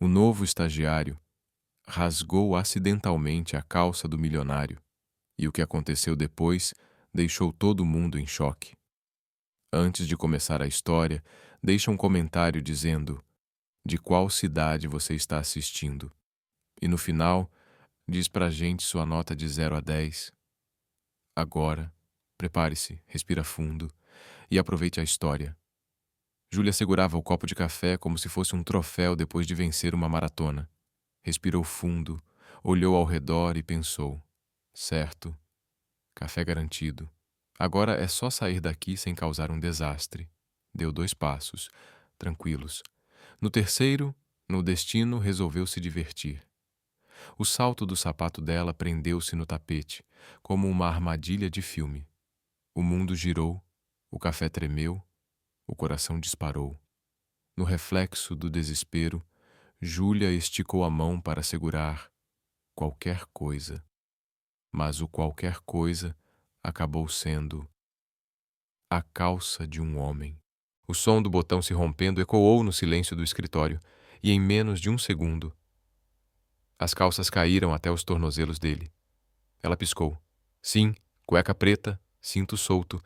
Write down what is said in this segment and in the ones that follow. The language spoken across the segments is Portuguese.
O novo estagiário rasgou acidentalmente a calça do milionário, e o que aconteceu depois deixou todo mundo em choque. Antes de começar a história, deixa um comentário dizendo de qual cidade você está assistindo. E no final, diz pra gente sua nota de 0 a 10. Agora, prepare-se, respira fundo e aproveite a história. Júlia segurava o copo de café como se fosse um troféu depois de vencer uma maratona. Respirou fundo, olhou ao redor e pensou: certo, café garantido. Agora é só sair daqui sem causar um desastre. Deu 2 passos, tranquilos. No terceiro, no destino, resolveu se divertir. O salto do sapato dela prendeu-se no tapete, como uma armadilha de filme. O mundo girou, o café tremeu, o coração disparou. No reflexo do desespero, Júlia esticou a mão para segurar qualquer coisa. Mas o qualquer coisa acabou sendo a calça de um homem. O som do botão se rompendo ecoou no silêncio do escritório, e em menos de um segundo, as calças caíram até os tornozelos dele. Ela piscou. Sim, cueca preta, cinto solto,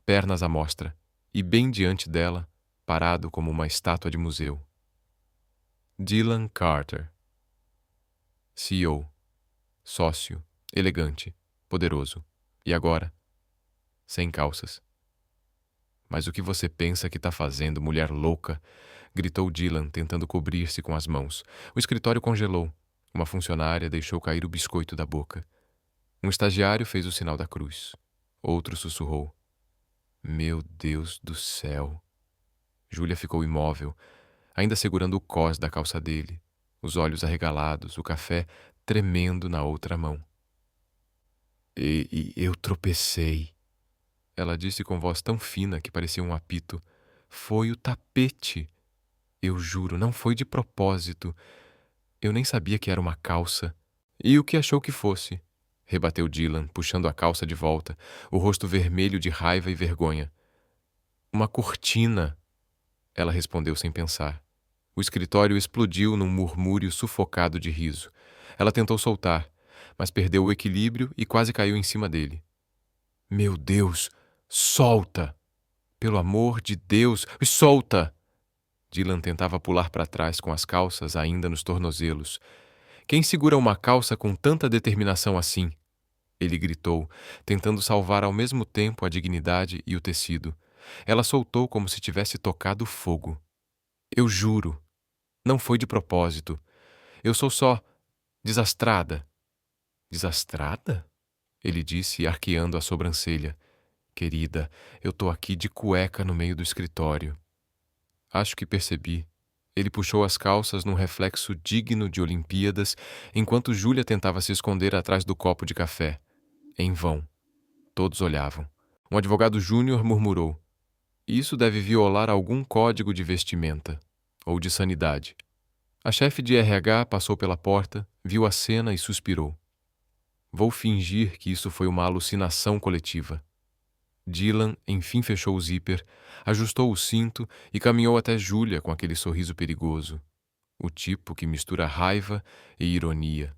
pernas à mostra, e bem diante dela, parado como uma estátua de museu, Dylan Carter, CEO, sócio, elegante, poderoso. E agora, sem calças. Mas o que você pensa que está fazendo, mulher louca? Gritou Dylan, tentando cobrir-se com as mãos. O escritório congelou. Uma funcionária deixou cair o biscoito da boca. Um estagiário fez o sinal da cruz. Outro sussurrou: meu Deus do céu. Júlia ficou imóvel, ainda segurando o cós da calça dele, os olhos arregalados, o café tremendo na outra mão. E eu tropecei. Ela disse com voz tão fina que parecia um apito. Foi o tapete. Eu juro, não foi de propósito. Eu nem sabia que era uma calça. E o que achou que fosse? Rebateu Dylan, puxando a calça de volta, o rosto vermelho de raiva e vergonha. Uma cortina, ela respondeu sem pensar. O escritório explodiu num murmúrio sufocado de riso. Ela tentou soltar, mas perdeu o equilíbrio e quase caiu em cima dele. Meu Deus, solta! Pelo amor de Deus, solta! Dylan tentava pular para trás com as calças ainda nos tornozelos. Quem segura uma calça com tanta determinação assim? Ele gritou, tentando salvar ao mesmo tempo a dignidade e o tecido. Ela soltou como se tivesse tocado fogo. Eu juro, não foi de propósito. Eu sou só desastrada. Desastrada? Ele disse, arqueando a sobrancelha. Querida, eu tô aqui de cueca no meio do escritório. Acho que percebi. Ele puxou as calças num reflexo digno de Olimpíadas, enquanto Júlia tentava se esconder atrás do copo de café. Em vão. Todos olhavam. Um advogado júnior murmurou: isso deve violar algum código de vestimenta ou de sanidade. A chefe de RH passou pela porta, viu a cena e suspirou. Vou fingir que isso foi uma alucinação coletiva. Dylan enfim fechou o zíper, ajustou o cinto e caminhou até Júlia com aquele sorriso perigoso. O tipo que mistura raiva e ironia.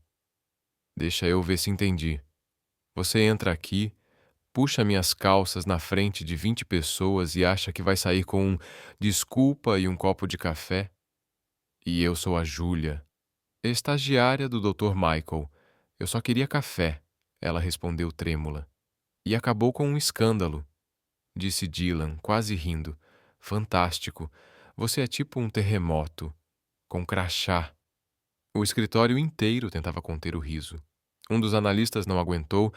Deixa eu ver se entendi. Você entra aqui, puxa minhas calças na frente de 20 pessoas e acha que vai sair com um desculpa e um copo de café? E eu sou a Júlia, estagiária do Dr. Michael. Eu só queria café, ela respondeu trêmula. E acabou com um escândalo, disse Dylan, quase rindo. Fantástico. Você é tipo um terremoto, com crachá. O escritório inteiro tentava conter o riso. Um dos analistas não aguentou,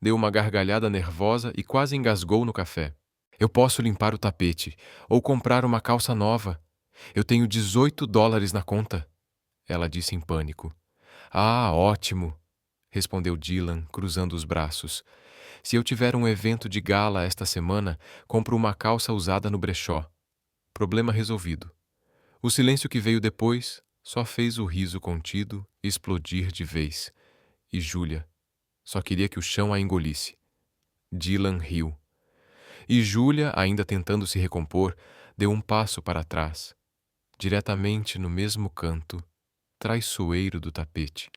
deu uma gargalhada nervosa e quase engasgou no café. Eu posso limpar o tapete, ou comprar uma calça nova. Eu tenho $18 na conta, ela disse em pânico. Ah, ótimo, respondeu Dylan, cruzando os braços. Se eu tiver um evento de gala esta semana, compro uma calça usada no brechó. Problema resolvido. O silêncio que veio depois só fez o riso contido explodir de vez. E Júlia só queria que o chão a engolisse. Dylan riu. E Júlia, ainda tentando se recompor, deu um passo para trás, diretamente no mesmo canto traiçoeiro do tapete.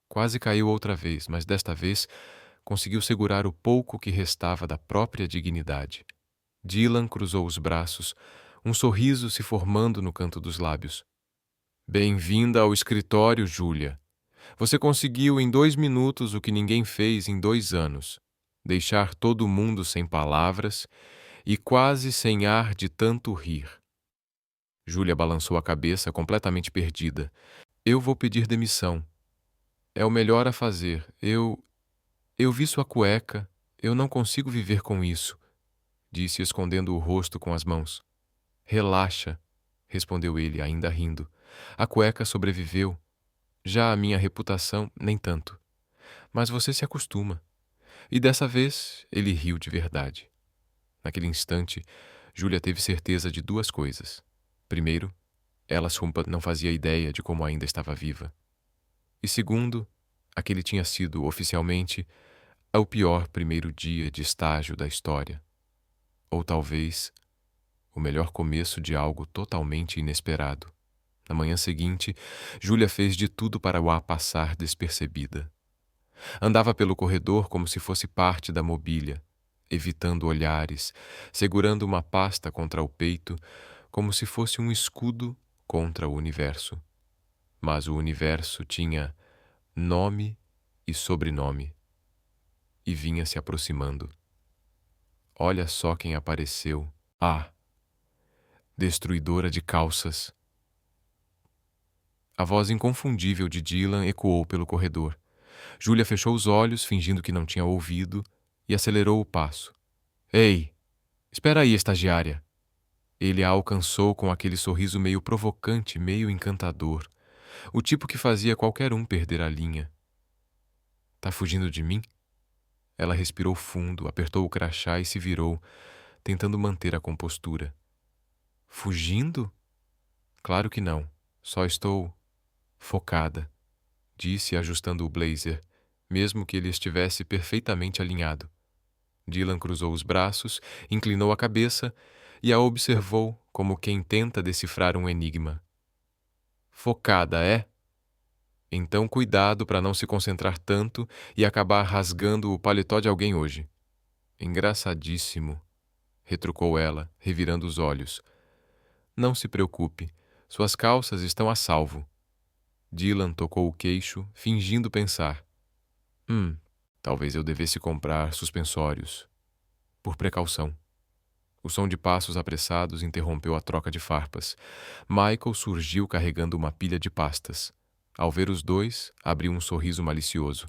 Quase caiu outra vez, mas desta vez conseguiu segurar o pouco que restava da própria dignidade. Dylan cruzou os braços, um sorriso se formando no canto dos lábios. Bem-vinda ao escritório, Júlia. Você conseguiu em 2 minutos o que ninguém fez em 2 anos. Deixar todo mundo sem palavras e quase sem ar de tanto rir. Júlia balançou a cabeça, completamente perdida. Eu vou pedir demissão. É o melhor a fazer. Eu vi sua cueca. Eu não consigo viver com isso, disse, escondendo o rosto com as mãos. Relaxa, respondeu ele, ainda rindo. A cueca sobreviveu. Já a minha reputação, nem tanto. Mas você se acostuma. E dessa vez, ele riu de verdade. Naquele instante, Júlia teve certeza de 2 coisas. Primeiro, Ella Schumpeter não fazia ideia de como ainda estava viva. E segundo, aquele tinha sido, oficialmente, o pior primeiro dia de estágio da história. Ou talvez, o melhor começo de algo totalmente inesperado. Na manhã seguinte, Júlia fez de tudo para o passar despercebida. Andava pelo corredor como se fosse parte da mobília, evitando olhares, segurando uma pasta contra o peito, como se fosse um escudo contra o universo. Mas o universo tinha nome e sobrenome, e vinha se aproximando. Olha só quem apareceu. Ah! Destruidora de calças. A voz inconfundível de Dylan ecoou pelo corredor. Júlia fechou os olhos, fingindo que não tinha ouvido, e acelerou o passo. Ei! Espera aí, estagiária! Ele a alcançou com aquele sorriso meio provocante, meio encantador. O tipo que fazia qualquer um perder a linha. Tá fugindo de mim? Ela respirou fundo, apertou o crachá e se virou, tentando manter a compostura. Fugindo? Claro que não. Só estou focada, disse, ajustando o blazer, mesmo que ele estivesse perfeitamente alinhado. Dylan cruzou os braços, inclinou a cabeça e a observou como quem tenta decifrar um enigma. Focada, é? Então cuidado para não se concentrar tanto e acabar rasgando o paletó de alguém hoje. Engraçadíssimo, retrucou ela, revirando os olhos. Não se preocupe, suas calças estão a salvo. Dylan tocou o queixo, fingindo pensar. Talvez eu devesse comprar suspensórios. Por precaução. O som de passos apressados interrompeu a troca de farpas. Michael surgiu carregando uma pilha de pastas. Ao ver os dois, abriu um sorriso malicioso.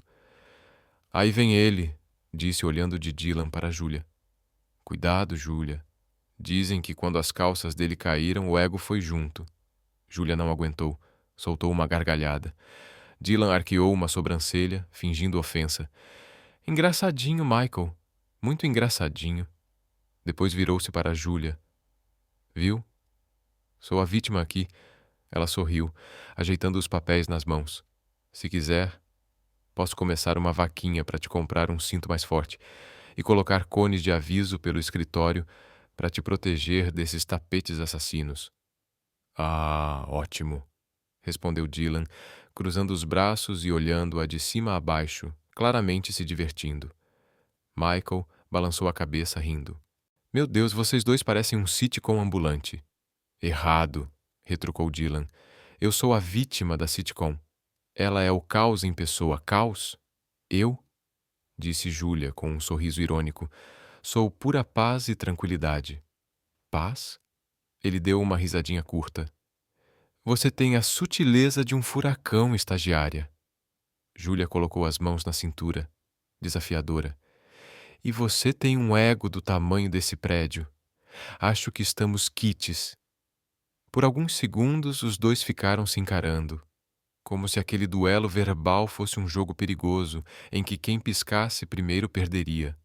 Aí vem ele, disse olhando de Dylan para Júlia. Cuidado, Júlia. Dizem que quando as calças dele caíram, o ego foi junto. Júlia não aguentou. Soltou uma gargalhada. Dylan arqueou uma sobrancelha, fingindo ofensa. Engraçadinho, Michael. Muito engraçadinho. Depois virou-se para Júlia. Viu? Sou a vítima aqui. Ela sorriu, ajeitando os papéis nas mãos. Se quiser, posso começar uma vaquinha para te comprar um cinto mais forte e colocar cones de aviso pelo escritório para te proteger desses tapetes assassinos. Ah, ótimo, respondeu Dylan, cruzando os braços e olhando-a de cima a baixo, claramente se divertindo. Michael balançou a cabeça rindo. Meu Deus, vocês dois parecem um sitcom ambulante. Errado, retrucou Dylan. Eu sou a vítima da sitcom. Ela é o caos em pessoa. Caos? Eu? Disse Júlia com um sorriso irônico. Sou pura paz e tranquilidade. Paz? Ele deu uma risadinha curta. Você tem a sutileza de um furacão, estagiária. Júlia colocou as mãos na cintura, desafiadora. E você tem um ego do tamanho desse prédio. Acho que estamos quites. Por alguns segundos, os dois ficaram se encarando, como se aquele duelo verbal fosse um jogo perigoso, em que quem piscasse primeiro perderia.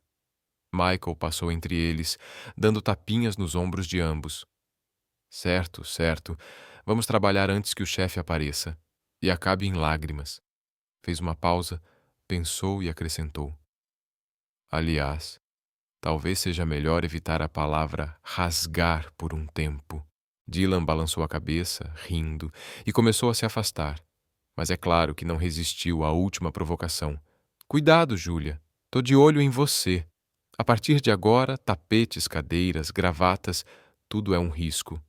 Michael passou entre eles, dando tapinhas nos ombros de ambos. Certo, certo. Vamos trabalhar antes que o chefe apareça. E acabe em lágrimas. Fez uma pausa, pensou e acrescentou. Aliás, talvez seja melhor evitar a palavra rasgar por um tempo. Dylan balançou a cabeça, rindo, e começou a se afastar. Mas é claro que não resistiu à última provocação. Cuidado, Júlia. Tô de olho em você. A partir de agora, tapetes, cadeiras, gravatas, tudo é um risco.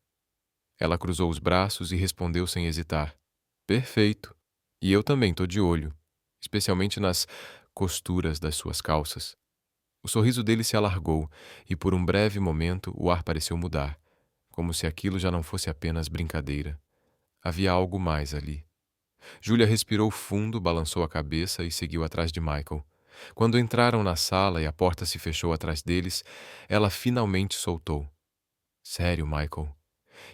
Ela cruzou os braços e respondeu sem hesitar. Perfeito. E eu também tô de olho, especialmente nas costuras das suas calças. O sorriso dele se alargou e por um breve momento o ar pareceu mudar, como se aquilo já não fosse apenas brincadeira. Havia algo mais ali. Júlia respirou fundo, balançou a cabeça e seguiu atrás de Michael. Quando entraram na sala e a porta se fechou atrás deles, ela finalmente soltou. Sério, Michael?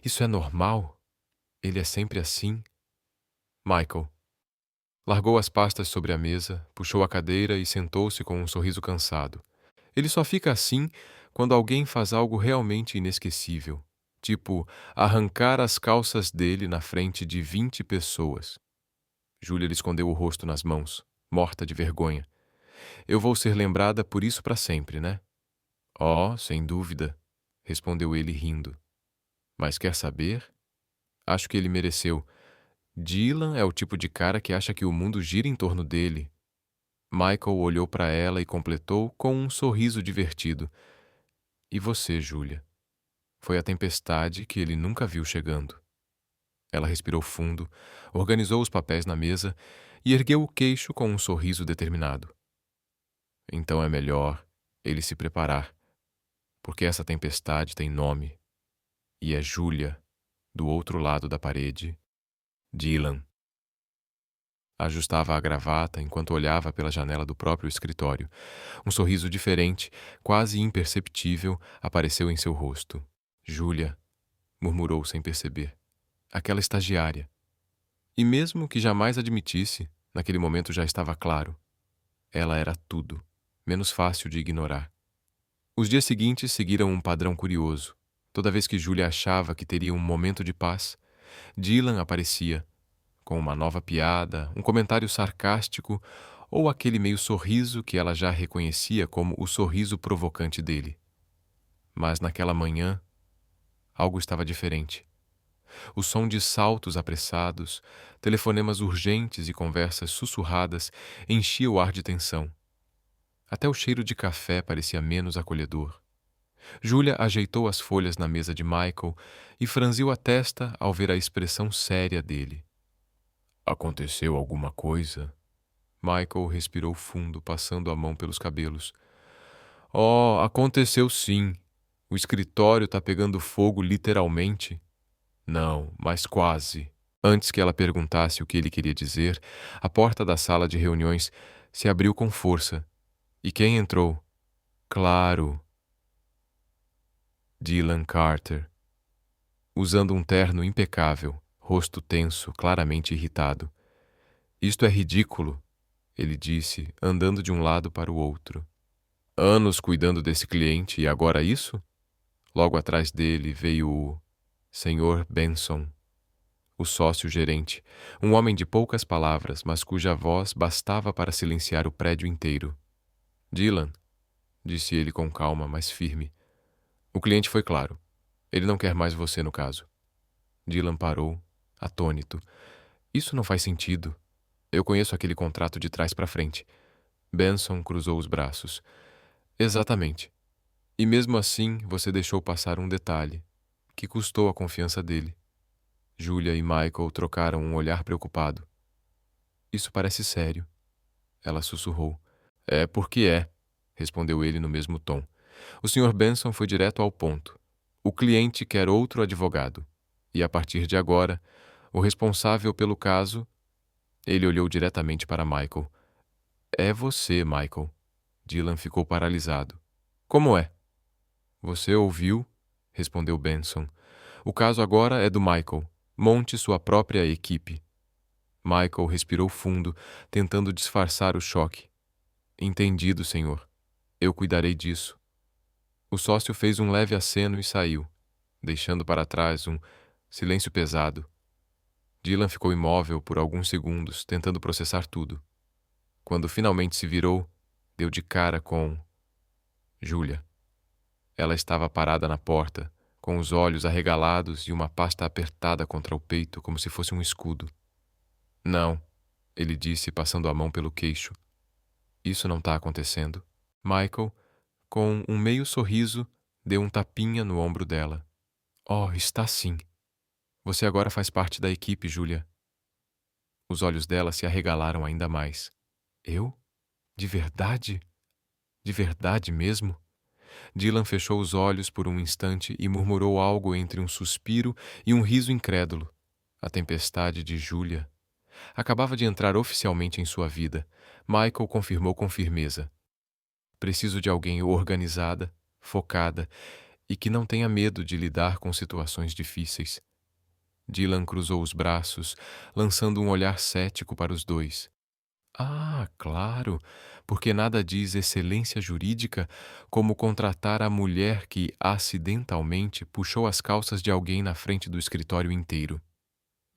Isso é normal? Ele é sempre assim? Michael. Largou as pastas sobre a mesa, puxou a cadeira e sentou-se com um sorriso cansado. Ele só fica assim quando alguém faz algo realmente inesquecível, tipo arrancar as calças dele na frente de 20 pessoas. Júlia lhe escondeu o rosto nas mãos, morta de vergonha. Eu vou ser lembrada por isso para sempre, né? Oh, sem dúvida, respondeu ele rindo. Mas quer saber? Acho que ele mereceu. Dylan é o tipo de cara que acha que o mundo gira em torno dele. Michael olhou para ela e completou com um sorriso divertido. E você, Júlia? Foi a tempestade que ele nunca viu chegando. Ela respirou fundo, organizou os papéis na mesa e ergueu o queixo com um sorriso determinado. Então é melhor ele se preparar, porque essa tempestade tem nome, e é Júlia, do outro lado da parede, Dylan. Ajustava a gravata enquanto olhava pela janela do próprio escritório. Um sorriso diferente, quase imperceptível, apareceu em seu rosto. Júlia, murmurou sem perceber. Aquela estagiária. E mesmo que jamais admitisse, naquele momento já estava claro. Ela era tudo, menos fácil de ignorar. Os dias seguintes seguiram um padrão curioso. Toda vez que Júlia achava que teria um momento de paz, Dylan aparecia, com uma nova piada, um comentário sarcástico ou aquele meio sorriso que ela já reconhecia como o sorriso provocante dele. Mas naquela manhã, algo estava diferente. O som de saltos apressados, telefonemas urgentes e conversas sussurradas enchia o ar de tensão. Até o cheiro de café parecia menos acolhedor. Júlia ajeitou as folhas na mesa de Michael e franziu a testa ao ver a expressão séria dele. Aconteceu alguma coisa? Michael respirou fundo, passando a mão pelos cabelos. Oh, aconteceu sim. O escritório está pegando fogo literalmente. Não, mas quase. Antes que ela perguntasse o que ele queria dizer, a porta da sala de reuniões se abriu com força. E quem entrou? Claro. Dylan Carter. Usando um terno impecável, rosto tenso, claramente irritado. Isto é ridículo, ele disse, andando de um lado para o outro. Anos cuidando desse cliente e agora isso? Logo atrás dele veio o Sr. Benson, o sócio-gerente, um homem de poucas palavras, mas cuja voz bastava para silenciar o prédio inteiro. Dylan, disse ele com calma, mas firme. O cliente foi claro. Ele não quer mais você no caso. Dylan parou, atônito. Isso não faz sentido. Eu conheço aquele contrato de trás para frente. Benson cruzou os braços. Exatamente. E mesmo assim você deixou passar um detalhe, que custou a confiança dele. Júlia e Michael trocaram um olhar preocupado. Isso parece sério, ela sussurrou. É porque é, respondeu ele no mesmo tom. O Sr. Benson foi direto ao ponto. O cliente quer outro advogado. E a partir de agora, o responsável pelo caso... Ele olhou diretamente para Michael. É você, Michael. Dylan ficou paralisado. Como é? Você ouviu? Respondeu Benson. O caso agora é do Michael. Monte sua própria equipe. Michael respirou fundo, tentando disfarçar o choque. Entendido, senhor. Eu cuidarei disso. O sócio fez um leve aceno e saiu, deixando para trás um silêncio pesado. Dylan ficou imóvel por alguns segundos, tentando processar tudo. Quando finalmente se virou, deu de cara com Júlia. Ela estava parada na porta, com os olhos arregalados e uma pasta apertada contra o peito como se fosse um escudo. Não, ele disse, passando a mão pelo queixo. Isso não está acontecendo. Michael, com um meio sorriso, deu um tapinha no ombro dela. Oh, está sim. Você agora faz parte da equipe, Julia. Os olhos dela se arregalaram ainda mais. Eu? De verdade? De verdade mesmo? Dylan fechou os olhos por um instante e murmurou algo entre um suspiro e um riso incrédulo. A tempestade de Julia acabava de entrar oficialmente em sua vida. Michael confirmou com firmeza. Preciso de alguém organizada, focada e que não tenha medo de lidar com situações difíceis. Dylan cruzou os braços, lançando um olhar cético para os dois. Ah, claro, porque nada diz excelência jurídica como contratar a mulher que acidentalmente puxou as calças de alguém na frente do escritório inteiro.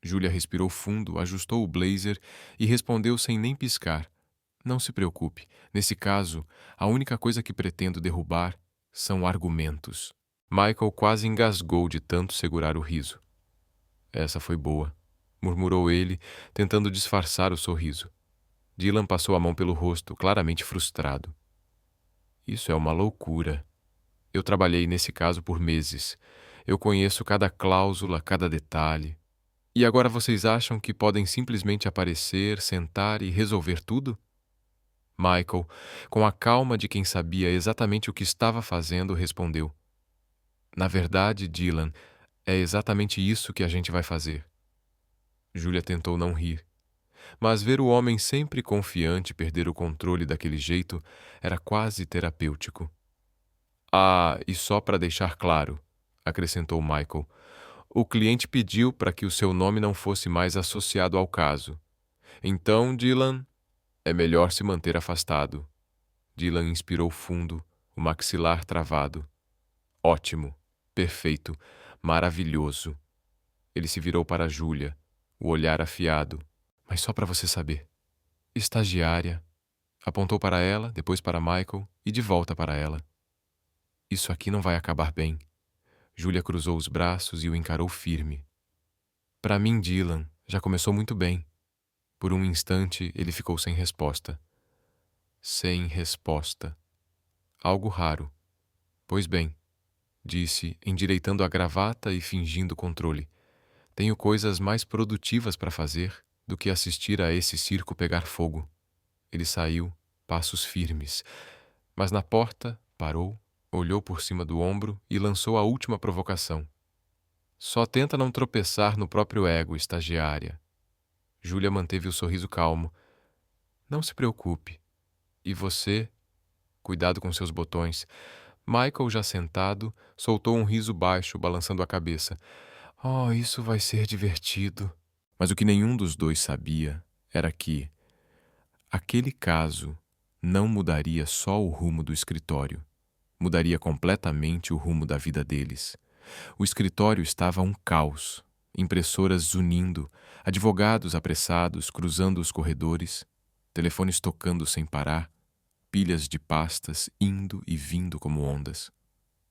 Júlia respirou fundo, ajustou o blazer e respondeu sem nem piscar. Não se preocupe, nesse caso, a única coisa que pretendo derrubar são argumentos. Michael quase engasgou de tanto segurar o riso. Essa foi boa, murmurou ele, tentando disfarçar o sorriso. Dylan passou a mão pelo rosto, claramente frustrado. Isso é uma loucura. Eu trabalhei nesse caso por meses. Eu conheço cada cláusula, cada detalhe. E agora vocês acham que podem simplesmente aparecer, sentar e resolver tudo? Michael, com a calma de quem sabia exatamente o que estava fazendo, respondeu. Na verdade, Dylan, é exatamente isso que a gente vai fazer. Julia tentou não rir. Mas ver o homem sempre confiante perder o controle daquele jeito era quase terapêutico. Ah, e só para deixar claro, acrescentou Michael, o cliente pediu para que o seu nome não fosse mais associado ao caso. Então, Dylan, é melhor se manter afastado. Dylan inspirou fundo, o maxilar travado. Ótimo, perfeito, maravilhoso. Ele se virou para Julia, o olhar afiado. Mas só para você saber. Estagiária. Apontou para ela, depois para Michael e de volta para ela. Isso aqui não vai acabar bem. Julia cruzou os braços e o encarou firme. Para mim, Dylan, já começou muito bem. Por um instante, ele ficou sem resposta. Sem resposta. Algo raro. Pois bem, disse, endireitando a gravata e fingindo controle. Tenho coisas mais produtivas para fazer do que assistir a esse circo pegar fogo. Ele saiu, passos firmes, mas na porta parou, olhou por cima do ombro e lançou a última provocação. Só tenta não tropeçar no próprio ego, estagiária. Júlia manteve o sorriso calmo. Não se preocupe. E você? Cuidado com seus botões. Michael, já sentado, soltou um riso baixo, balançando a cabeça. Oh, isso vai ser divertido. Mas o que nenhum dos dois sabia era que aquele caso não mudaria só o rumo do escritório. Mudaria completamente o rumo da vida deles. O escritório estava um caos. Impressoras zunindo, advogados apressados cruzando os corredores, telefones tocando sem parar, pilhas de pastas indo e vindo como ondas.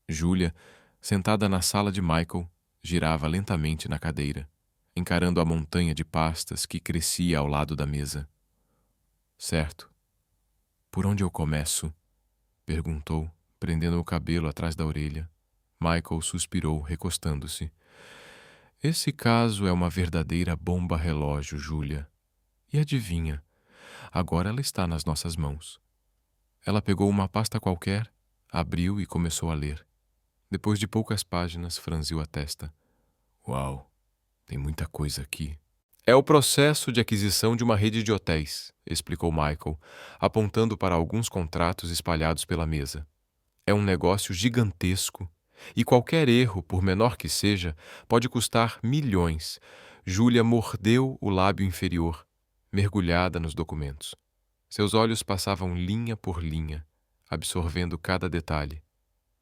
Júlia, sentada na sala de Michael, girava lentamente na cadeira, encarando a montanha de pastas que crescia ao lado da mesa. Certo. Por onde eu começo? Perguntou, prendendo o cabelo atrás da orelha. Michael suspirou, recostando-se. Esse caso é uma verdadeira bomba relógio, Júlia. E adivinha, agora ela está nas nossas mãos. Ela pegou uma pasta qualquer, abriu e começou a ler. Depois de poucas páginas, franziu a testa. Uau, tem muita coisa aqui. É o processo de aquisição de uma rede de hotéis, explicou Michael, apontando para alguns contratos espalhados pela mesa. É um negócio gigantesco. E qualquer erro, por menor que seja, pode custar milhões. Júlia mordeu o lábio inferior, mergulhada nos documentos. Seus olhos passavam linha por linha, absorvendo cada detalhe.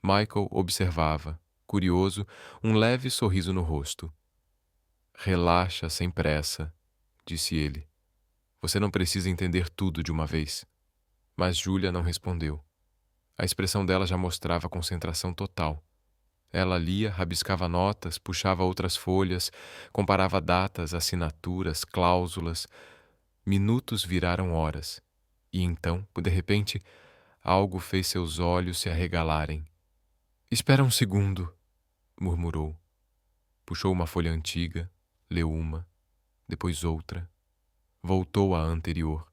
Michael observava, curioso, um leve sorriso no rosto. Relaxa sem pressa, disse ele. Você não precisa entender tudo de uma vez. Mas Júlia não respondeu. A expressão dela já mostrava concentração total. Ela lia, rabiscava notas, puxava outras folhas, comparava datas, assinaturas, cláusulas. Minutos viraram horas. E então, de repente, algo fez seus olhos se arregalarem. "Espera um segundo", murmurou. Puxou uma folha antiga, leu uma, depois outra. Voltou à anterior.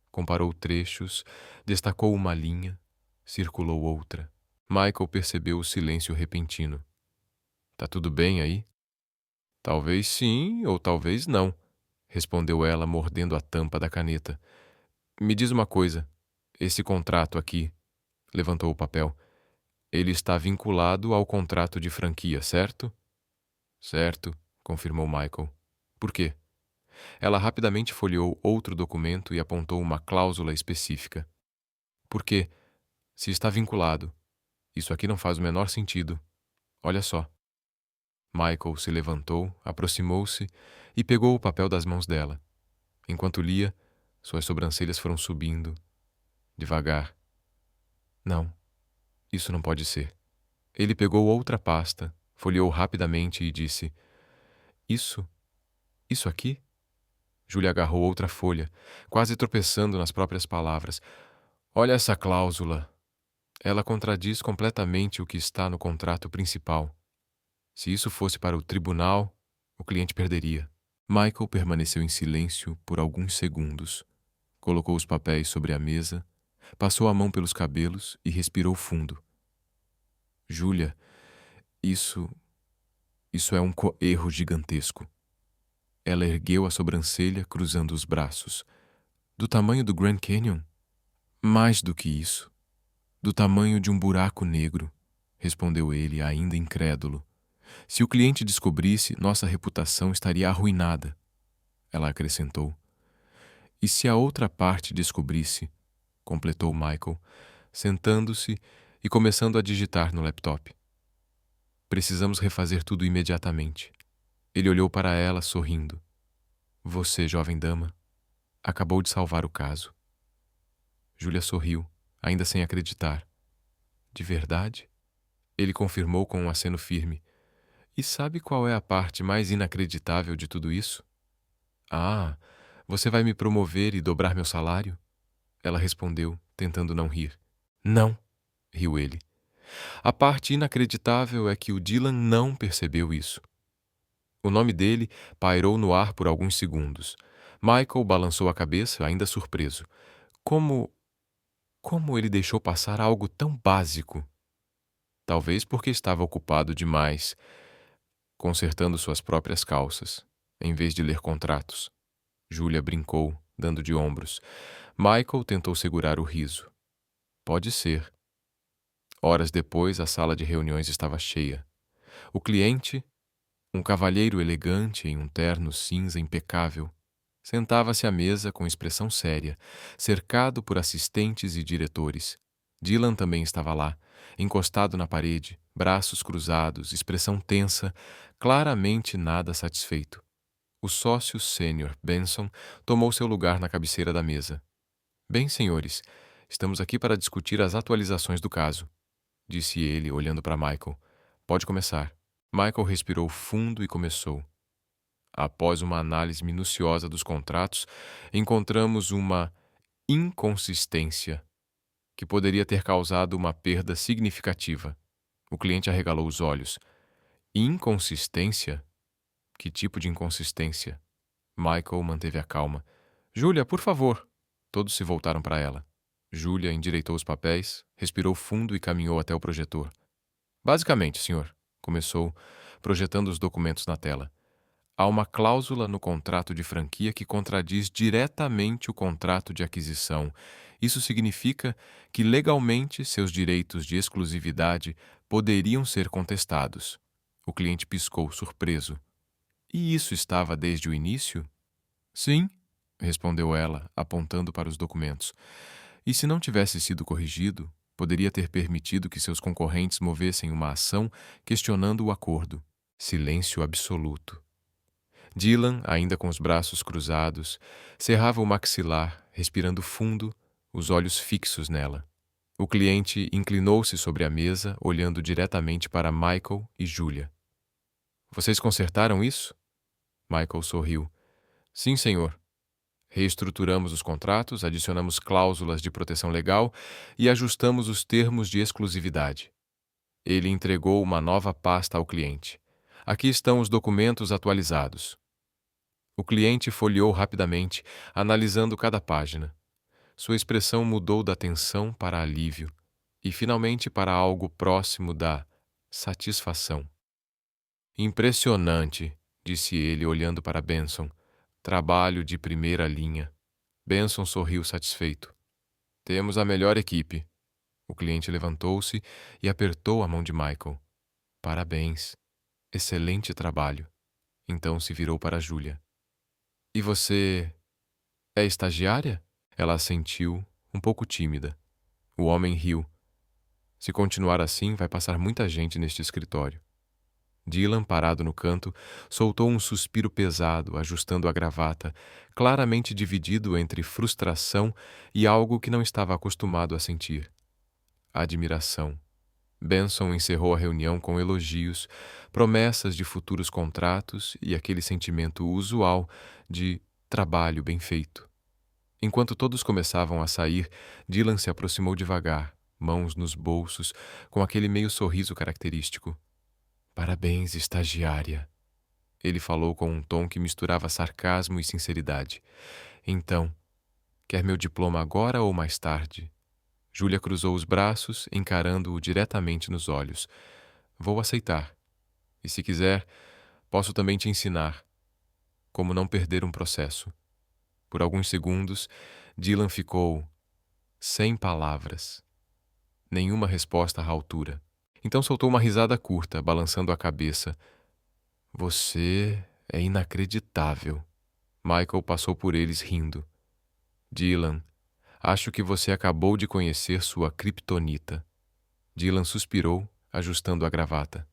Comparou trechos, destacou uma linha, circulou outra. Michael percebeu o silêncio repentino. "Tá tudo bem aí?" "Talvez sim, ou talvez não", respondeu ela, mordendo a tampa da caneta. "Me diz uma coisa. Esse contrato aqui", levantou o papel, "ele está vinculado ao contrato de franquia, certo?" "Certo", confirmou Michael. "Por quê?" Ela rapidamente folheou outro documento e apontou uma cláusula específica. "Porque, se está vinculado, isso aqui não faz o menor sentido. Olha só." Michael se levantou, aproximou-se e pegou o papel das mãos dela. Enquanto lia, suas sobrancelhas foram subindo, devagar. "Não, isso não pode ser." Ele pegou outra pasta, folheou rapidamente e disse: "Isso? Isso aqui?" Júlia agarrou outra folha, quase tropeçando nas próprias palavras. "Olha essa cláusula. Ela contradiz completamente o que está no contrato principal. Se isso fosse para o tribunal, o cliente perderia." Michael permaneceu em silêncio por alguns segundos. Colocou os papéis sobre a mesa, passou a mão pelos cabelos e respirou fundo. "Júlia, isso é um erro gigantesco." Ela ergueu a sobrancelha, cruzando os braços. "Do tamanho do Grand Canyon?" "Mais do que isso. Do tamanho de um buraco negro", respondeu ele, ainda incrédulo. "Se o cliente descobrisse, nossa reputação estaria arruinada." Ela acrescentou. "E se a outra parte descobrisse?" completou Michael, sentando-se e começando a digitar no laptop. "Precisamos refazer tudo imediatamente." Ele olhou para ela, sorrindo. "Você, jovem dama, acabou de salvar o caso." Júlia sorriu, ainda sem acreditar. "De verdade?" Ele confirmou com um aceno firme. "E sabe qual é a parte mais inacreditável de tudo isso?" "Ah, você vai me promover e dobrar meu salário?" Ela respondeu, tentando não rir. "Não", riu ele. "A parte inacreditável é que o Dylan não percebeu isso." O nome dele pairou no ar por alguns segundos. Michael balançou a cabeça, ainda surpreso. Como ele deixou passar algo tão básico? Talvez porque estava ocupado demais, consertando suas próprias calças, em vez de ler contratos. Júlia brincou, dando de ombros. Michael tentou segurar o riso. "Pode ser." Horas depois, a sala de reuniões estava cheia. O cliente, um cavalheiro elegante em um terno cinza impecável, sentava-se à mesa com expressão séria, cercado por assistentes e diretores. Dylan também estava lá, encostado na parede, braços cruzados, expressão tensa, claramente nada satisfeito. O sócio sênior Benson tomou seu lugar na cabeceira da mesa. "Bem, senhores, estamos aqui para discutir as atualizações do caso", disse ele, olhando para Michael. "Pode começar." Michael respirou fundo e começou. "Após uma análise minuciosa dos contratos, encontramos uma inconsistência que poderia ter causado uma perda significativa." O cliente arregalou os olhos. "Inconsistência? Que tipo de inconsistência?" Michael manteve a calma. "Júlia, por favor." Todos se voltaram para ela. Júlia endireitou os papéis, respirou fundo e caminhou até o projetor. "Basicamente, senhor", começou, projetando os documentos na tela, "há uma cláusula no contrato de franquia que contradiz diretamente o contrato de aquisição. Isso significa que legalmente seus direitos de exclusividade poderiam ser contestados." O cliente piscou, surpreso. "E isso estava desde o início?" "Sim", respondeu ela, apontando para os documentos. "E se não tivesse sido corrigido, poderia ter permitido que seus concorrentes movessem uma ação questionando o acordo." Silêncio absoluto. Dylan, ainda com os braços cruzados, cerrava o maxilar, respirando fundo, os olhos fixos nela. O cliente inclinou-se sobre a mesa, olhando diretamente para Michael e Julia. Vocês consertaram isso? Michael sorriu. Sim, senhor. Reestruturamos os contratos, adicionamos cláusulas de proteção legal e ajustamos os termos de exclusividade. Ele entregou uma nova pasta ao cliente. Aqui estão os documentos atualizados. O cliente folheou rapidamente, analisando cada página. Sua expressão mudou da tensão para alívio e, finalmente, para algo próximo da satisfação. Impressionante, disse ele, olhando para Benson. Trabalho de primeira linha. Benson sorriu satisfeito. Temos a melhor equipe. O cliente levantou-se e apertou a mão de Michael. Parabéns. Excelente trabalho. Então se virou para Julia. E você é estagiária? Ela assentiu, um pouco tímida. O homem riu. Se continuar assim, vai passar muita gente neste escritório. Dylan, parado no canto, soltou um suspiro pesado, ajustando a gravata, claramente dividido entre frustração e algo que não estava acostumado a sentir. Admiração. Benson encerrou a reunião com elogios, promessas de futuros contratos e aquele sentimento usual de trabalho bem feito. Enquanto todos começavam a sair, Dylan se aproximou devagar, mãos nos bolsos, com aquele meio sorriso característico. Parabéns, estagiária. Ele falou com um tom que misturava sarcasmo e sinceridade. Então, quer meu diploma agora ou mais tarde? Júlia cruzou os braços, encarando-o diretamente nos olhos. Vou aceitar. E se quiser, posso também te ensinar como não perder um processo. Por alguns segundos, Dylan ficou sem palavras. Nenhuma resposta à altura. Então soltou uma risada curta, balançando a cabeça. Você é inacreditável. Michael passou por eles rindo. Dylan, acho que você acabou de conhecer sua criptonita. Dylan suspirou, ajustando a gravata.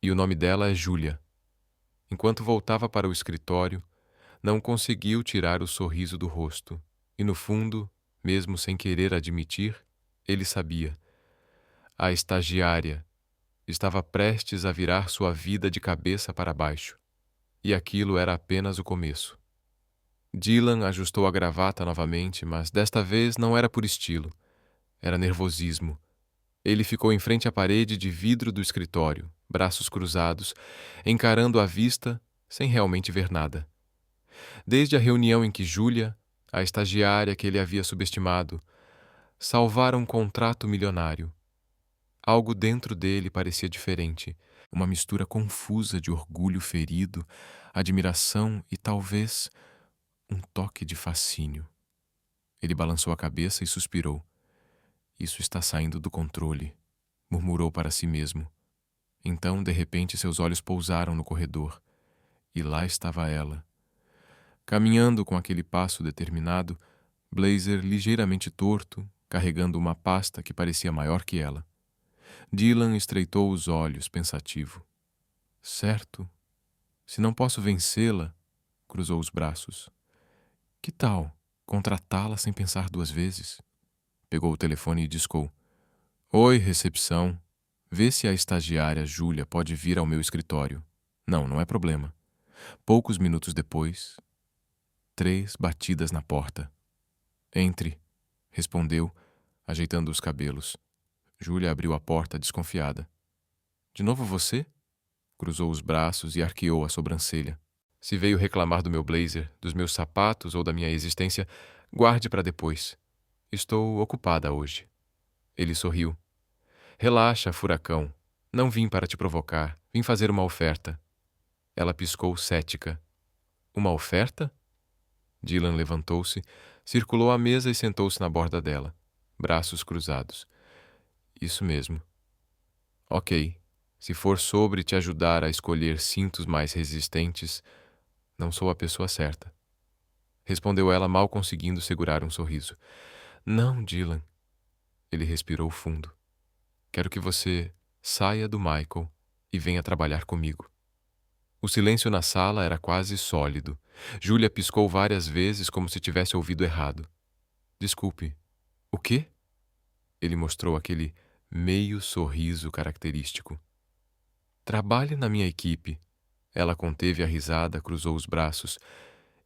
E o nome dela é Julia. Enquanto voltava para o escritório, não conseguiu tirar o sorriso do rosto. E no fundo, mesmo sem querer admitir, ele sabia. A estagiária estava prestes a virar sua vida de cabeça para baixo. E aquilo era apenas o começo. Dylan ajustou a gravata novamente, mas desta vez não era por estilo. Era nervosismo. Ele ficou em frente à parede de vidro do escritório, braços cruzados, encarando a vista sem realmente ver nada. Desde a reunião em que Julia, a estagiária que ele havia subestimado, salvara um contrato milionário. Algo dentro dele parecia diferente, uma mistura confusa de orgulho ferido, admiração e talvez um toque de fascínio. Ele balançou a cabeça e suspirou. Isso está saindo do controle, murmurou para si mesmo. Então, de repente, seus olhos pousaram no corredor, e lá estava ela. Caminhando com aquele passo determinado, blazer ligeiramente torto, carregando uma pasta que parecia maior que ela. Dylan estreitou os olhos, pensativo. Certo. Se não posso vencê-la, cruzou os braços. Que tal contratá-la sem pensar duas vezes? Pegou o telefone e discou. Oi, recepção. Vê se a estagiária Júlia pode vir ao meu escritório. Não, não é problema. Poucos minutos depois, 3 batidas na porta. Entre, respondeu, ajeitando os cabelos. Júlia abriu a porta desconfiada. De novo você? Cruzou os braços e arqueou a sobrancelha. Se veio reclamar do meu blazer, dos meus sapatos ou da minha existência, guarde para depois. Estou ocupada hoje. Ele sorriu. Relaxa, furacão. Não vim para te provocar. Vim fazer uma oferta. Ela piscou cética. Uma oferta? Dylan levantou-se, circulou a mesa e sentou-se na borda dela, braços cruzados. Isso mesmo. Ok. Se for sobre te ajudar a escolher cintos mais resistentes, não sou a pessoa certa. Respondeu ela, mal conseguindo segurar um sorriso. Não, Dylan. Ele respirou fundo. Quero que você saia do Michael e venha trabalhar comigo. O silêncio na sala era quase sólido. Júlia piscou várias vezes como se tivesse ouvido errado. Desculpe. O quê? Ele mostrou aquele meio sorriso característico. Trabalhe na minha equipe. Ela conteve a risada, cruzou os braços.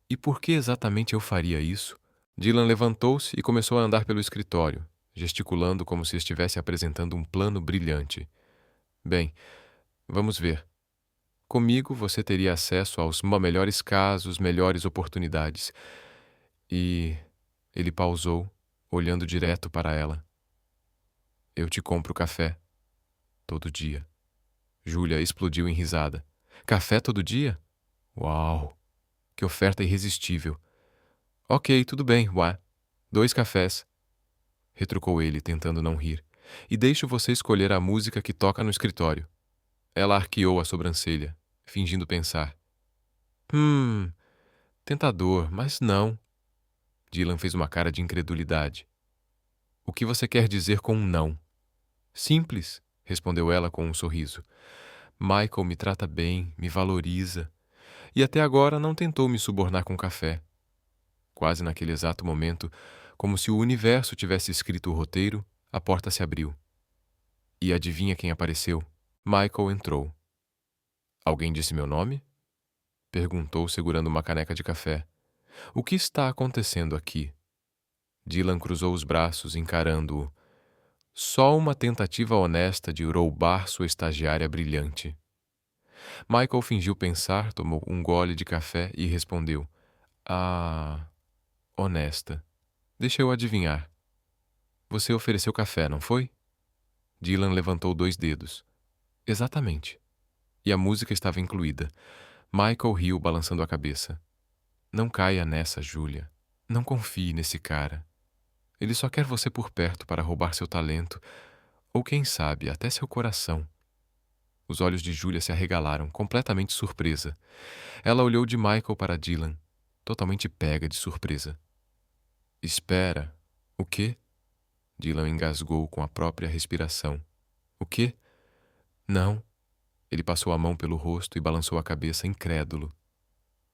E por que exatamente eu faria isso? Dylan levantou-se e começou a andar pelo escritório, gesticulando como se estivesse apresentando um plano brilhante. Bem, vamos ver. Comigo você teria acesso aos melhores casos, melhores oportunidades. E ele pausou, olhando direto para ela. Eu te compro café. Todo dia. Júlia explodiu em risada. Café todo dia? Uau! Que oferta irresistível. Ok, tudo bem, ué. 2 cafés. Retrucou ele, tentando não rir. E deixo você escolher a música que toca no escritório. Ela arqueou a sobrancelha, fingindo pensar. Tentador, mas não. Dylan fez uma cara de incredulidade. O que você quer dizer com um não? Simples, respondeu ela com um sorriso. Michael me trata bem, me valoriza. E até agora não tentou me subornar com café. Quase naquele exato momento, como se o universo tivesse escrito o roteiro, a porta se abriu. E adivinha quem apareceu? Michael entrou. Alguém disse meu nome? Perguntou, segurando uma caneca de café. O que está acontecendo aqui? Dylan cruzou os braços, encarando-o. Só uma tentativa honesta de roubar sua estagiária brilhante. Michael fingiu pensar, tomou um gole de café e respondeu. Ah, honesta. Deixa eu adivinhar. Você ofereceu café, não foi? Dylan levantou 2 dedos. Exatamente. E a música estava incluída. Michael riu, balançando a cabeça. Não caia nessa, Júlia. Não confie nesse cara. Ele só quer você por perto para roubar seu talento, ou quem sabe, até seu coração. Os olhos de Júlia se arregalaram, completamente surpresa. Ela olhou de Michael para Dylan, totalmente pega de surpresa. Espera. O quê? Dylan engasgou com a própria respiração. O quê? Não. Ele passou a mão pelo rosto e balançou a cabeça, incrédulo.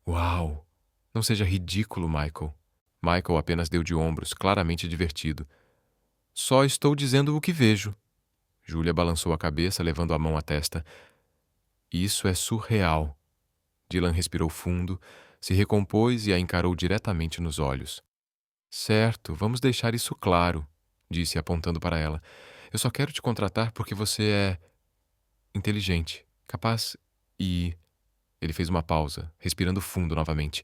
Uau! Não seja ridículo, Michael. Michael apenas deu de ombros, claramente divertido. Só estou dizendo o que vejo. Júlia balançou a cabeça, levando a mão à testa. Isso é surreal. Dylan respirou fundo, se recompôs e a encarou diretamente nos olhos. Certo, vamos deixar isso claro, disse, apontando para ela. Eu só quero te contratar porque você é inteligente, capaz e... Ele fez uma pausa, respirando fundo novamente.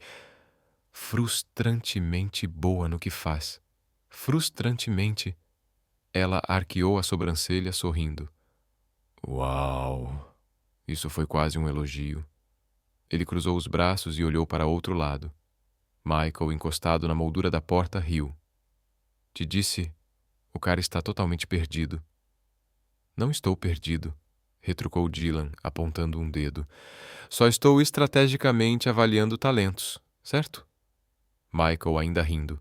Frustrantemente boa no que faz. Frustrantemente. Ela arqueou a sobrancelha, sorrindo. Uau! Isso foi quase um elogio. Ele cruzou os braços e olhou para outro lado. Michael, encostado na moldura da porta, riu. Te disse, o cara está totalmente perdido. Não estou perdido, retrucou Dylan, apontando um dedo. Só estou estrategicamente avaliando talentos, certo? Michael ainda rindo.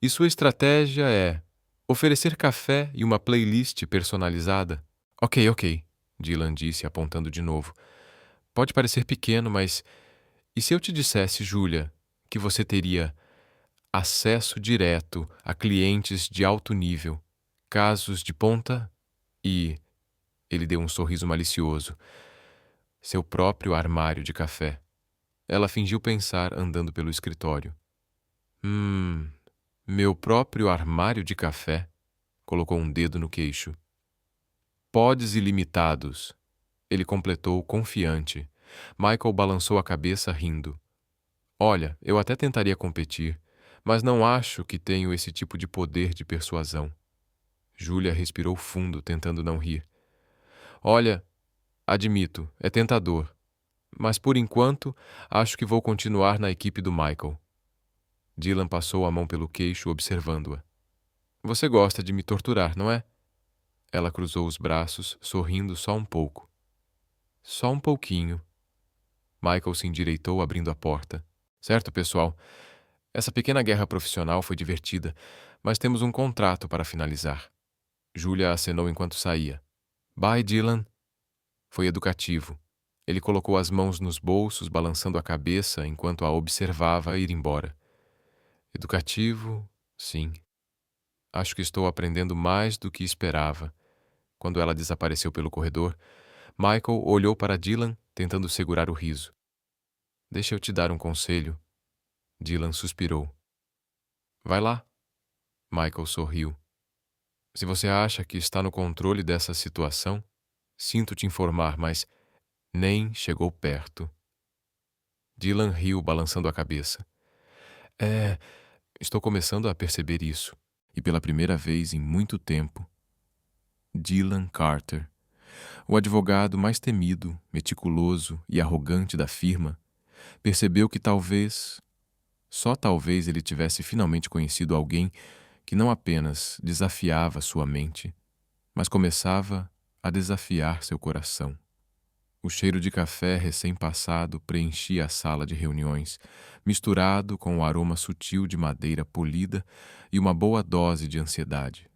E sua estratégia é oferecer café e uma playlist personalizada? Ok, Dylan disse, apontando de novo. Pode parecer pequeno, mas... E se eu te dissesse, Júlia, que você teria acesso direto a clientes de alto nível, casos de ponta e... Ele deu um sorriso malicioso. Seu próprio armário de café. Ela fingiu pensar, andando pelo escritório. Meu próprio armário de café? Colocou um dedo no queixo. Pods ilimitados. Ele completou, confiante. Michael balançou a cabeça, rindo. Olha, eu até tentaria competir, mas não acho que tenho esse tipo de poder de persuasão. Júlia respirou fundo, tentando não rir. Olha, admito, é tentador, mas por enquanto acho que vou continuar na equipe do Michael. Dylan passou a mão pelo queixo, observando-a. Você gosta de me torturar, não é? Ela cruzou os braços, sorrindo só um pouco. Só um pouquinho. Michael se endireitou, abrindo a porta. Certo, pessoal? Essa pequena guerra profissional foi divertida, mas temos um contrato para finalizar. Júlia acenou enquanto saía. Bye, Dylan. Foi educativo. Ele colocou as mãos nos bolsos, balançando a cabeça enquanto a observava ir embora. Educativo, sim. Acho que estou aprendendo mais do que esperava. Quando ela desapareceu pelo corredor, Michael olhou para Dylan, tentando segurar o riso. Deixa eu te dar um conselho. Dylan suspirou. Vai lá. Michael sorriu. Se você acha que está no controle dessa situação, sinto te informar, mas nem chegou perto. Dylan riu, balançando a cabeça. Estou começando a perceber isso. E pela primeira vez em muito tempo. Dylan Carter, o advogado mais temido, meticuloso e arrogante da firma, percebeu que talvez, só talvez ele tivesse finalmente conhecido alguém que não apenas desafiava sua mente, mas começava a desafiar seu coração. O cheiro de café recém-passado preenchia a sala de reuniões, misturado com o aroma sutil de madeira polida e uma boa dose de ansiedade.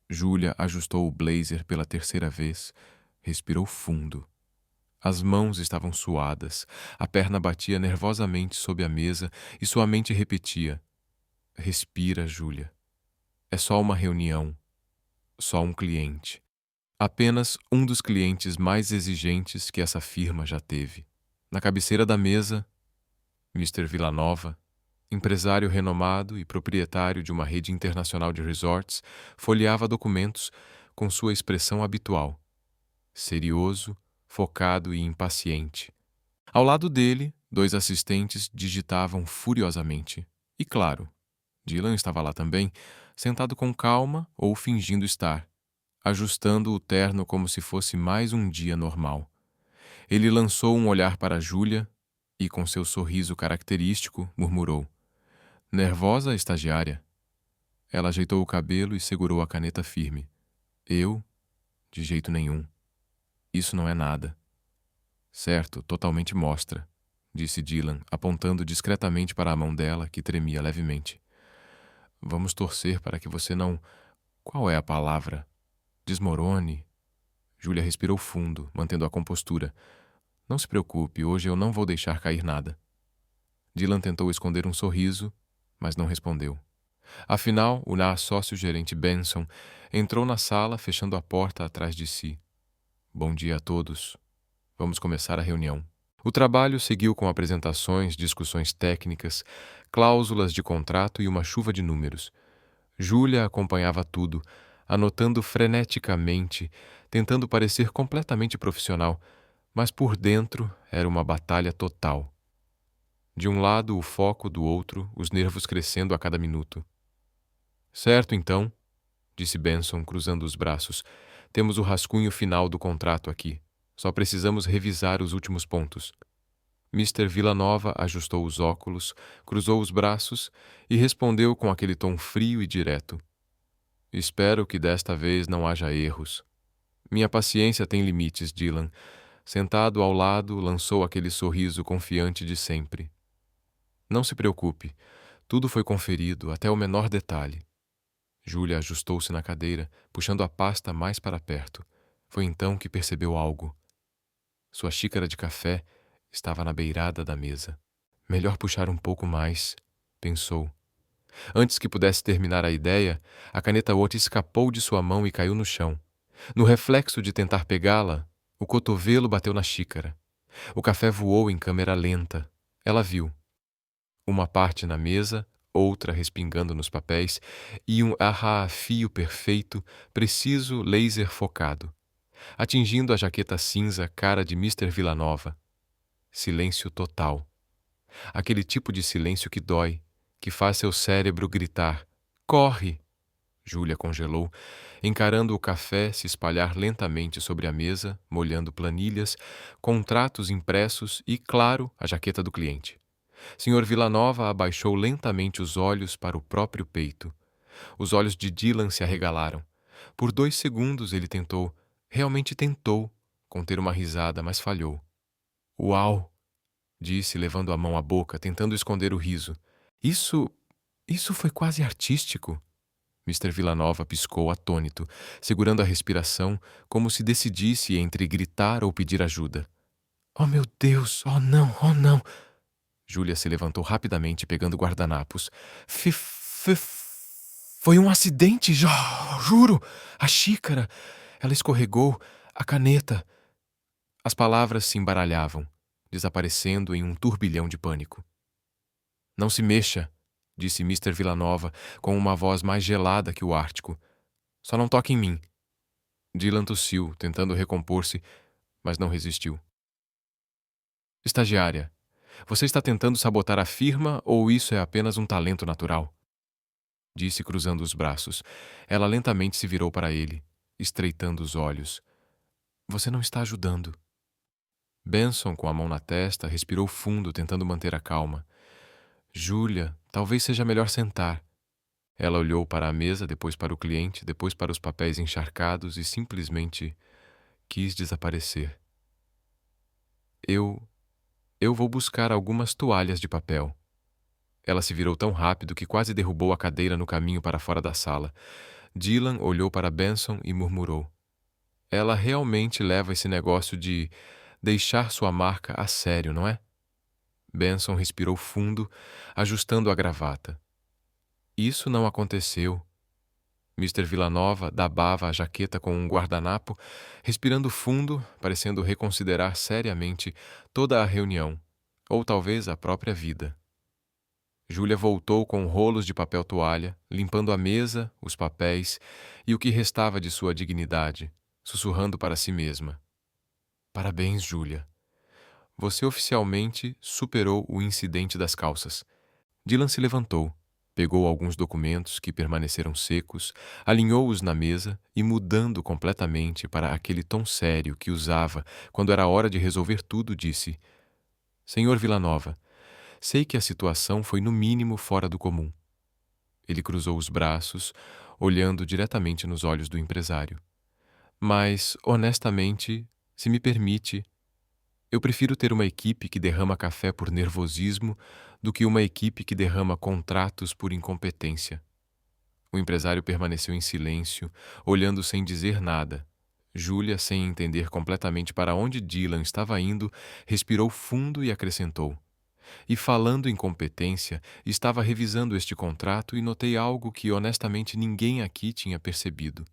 Júlia ajustou o blazer pela terceira vez, respirou fundo. As mãos estavam suadas, a perna batia nervosamente sob a mesa e sua mente repetia: Respira, Júlia. É só uma reunião. Só um cliente. Apenas um dos clientes mais exigentes que essa firma já teve. Na cabeceira da mesa, Mr. Villanova, empresário renomado e proprietário de uma rede internacional de resorts, folheava documentos com sua expressão habitual. Serioso, focado e impaciente. Ao lado dele, 2 assistentes digitavam furiosamente. E claro, Dylan estava lá também, sentado com calma ou fingindo estar, ajustando o terno como se fosse mais um dia normal. Ele lançou um olhar para Júlia e, com seu sorriso característico, murmurou: Nervosa, estagiária? Ela ajeitou o cabelo e segurou a caneta firme. Eu? De jeito nenhum. Isso não é nada. Certo, totalmente mostra, disse Dylan, apontando discretamente para a mão dela, que tremia levemente. Vamos torcer para que você não... Qual é a palavra? Desmorone. Júlia respirou fundo, mantendo a compostura. Não se preocupe, hoje eu não vou deixar cair nada. Dylan tentou esconder um sorriso, mas não respondeu. Afinal, o sócio-gerente Benson entrou na sala, fechando a porta atrás de si. Bom dia a todos. Vamos começar a reunião. O trabalho seguiu com apresentações, discussões técnicas, cláusulas de contrato e uma chuva de números. Júlia acompanhava tudo, anotando freneticamente, tentando parecer completamente profissional, mas por dentro era uma batalha total. De um lado o foco, do outro os nervos crescendo a cada minuto. Certo, então, disse Benson, cruzando os braços. Temos o rascunho final do contrato aqui. Só precisamos revisar os últimos pontos. Mr. Villanova ajustou os óculos, cruzou os braços e respondeu com aquele tom frio e direto. Espero que desta vez não haja erros. Minha paciência tem limites, Dylan. Sentado ao lado, lançou aquele sorriso confiante de sempre. Não se preocupe. Tudo foi conferido, até o menor detalhe. Júlia ajustou-se na cadeira, puxando a pasta mais para perto. Foi então que percebeu algo. Sua xícara de café estava na beirada da mesa. Melhor puxar um pouco mais, pensou. Antes que pudesse terminar a ideia, a caneta Watt escapou de sua mão e caiu no chão. No reflexo de tentar pegá-la, o cotovelo bateu na xícara. O café voou em câmera lenta. Ela viu. Uma parte na mesa, outra respingando nos papéis, e um arrafio perfeito, preciso laser focado, atingindo a jaqueta cinza cara de Mr. Villanova. Silêncio total. Aquele tipo de silêncio que dói, que faz seu cérebro gritar: Corre! Júlia congelou, encarando o café se espalhar lentamente sobre a mesa, molhando planilhas, contratos impressos e, claro, a jaqueta do cliente. Sr. Villanova abaixou lentamente os olhos para o próprio peito. Os olhos de Dylan se arregalaram. Por 2 segundos ele tentou, realmente tentou, conter uma risada, mas falhou. Uau! Disse, levando a mão à boca, tentando esconder o riso. Isso foi quase artístico. Mr. Villanova piscou atônito, segurando a respiração, como se decidisse entre gritar ou pedir ajuda. Oh, meu Deus! Oh, não! Oh, não! Júlia se levantou rapidamente, pegando guardanapos. Foi um acidente, juro! A xícara! Ela escorregou, a caneta. As palavras se embaralhavam, desaparecendo em um turbilhão de pânico. Não se mexa, disse Mr. Villanova com uma voz mais gelada que o Ártico. Só não toque em mim. Dylan tossiu, tentando recompor-se, mas não resistiu. Estagiária, você está tentando sabotar a firma ou isso é apenas um talento natural? Disse cruzando os braços. Ela lentamente se virou para ele, estreitando os olhos. Você não está ajudando. Benson, com a mão na testa, respirou fundo, tentando manter a calma. Júlia, talvez seja melhor sentar. Ela olhou para a mesa, depois para o cliente, depois para os papéis encharcados e simplesmente quis desaparecer. Eu vou buscar algumas toalhas de papel. Ela se virou tão rápido que quase derrubou a cadeira no caminho para fora da sala. Dylan olhou para Benson e murmurou. Ela realmente leva esse negócio de deixar sua marca a sério, não é? Benson respirou fundo, ajustando a gravata. Isso não aconteceu. Mr. Villanova dabava a jaqueta com um guardanapo, respirando fundo, parecendo reconsiderar seriamente toda a reunião, ou talvez a própria vida. Júlia voltou com rolos de papel toalha, limpando a mesa, os papéis e o que restava de sua dignidade, sussurrando para si mesma. Parabéns, Júlia. Você oficialmente superou o incidente das calças. Dylan se levantou, pegou alguns documentos que permaneceram secos, alinhou-os na mesa e, mudando completamente para aquele tom sério que usava quando era hora de resolver tudo, disse: Senhor Villanova, sei que a situação foi no mínimo fora do comum. Ele cruzou os braços, olhando diretamente nos olhos do empresário. Mas, honestamente, se me permite, eu prefiro ter uma equipe que derrama café por nervosismo do que uma equipe que derrama contratos por incompetência. O empresário permaneceu em silêncio, olhando sem dizer nada. Júlia, sem entender completamente para onde Dylan estava indo, respirou fundo e acrescentou. E falando em competência, estava revisando este contrato e notei algo que honestamente ninguém aqui tinha percebido.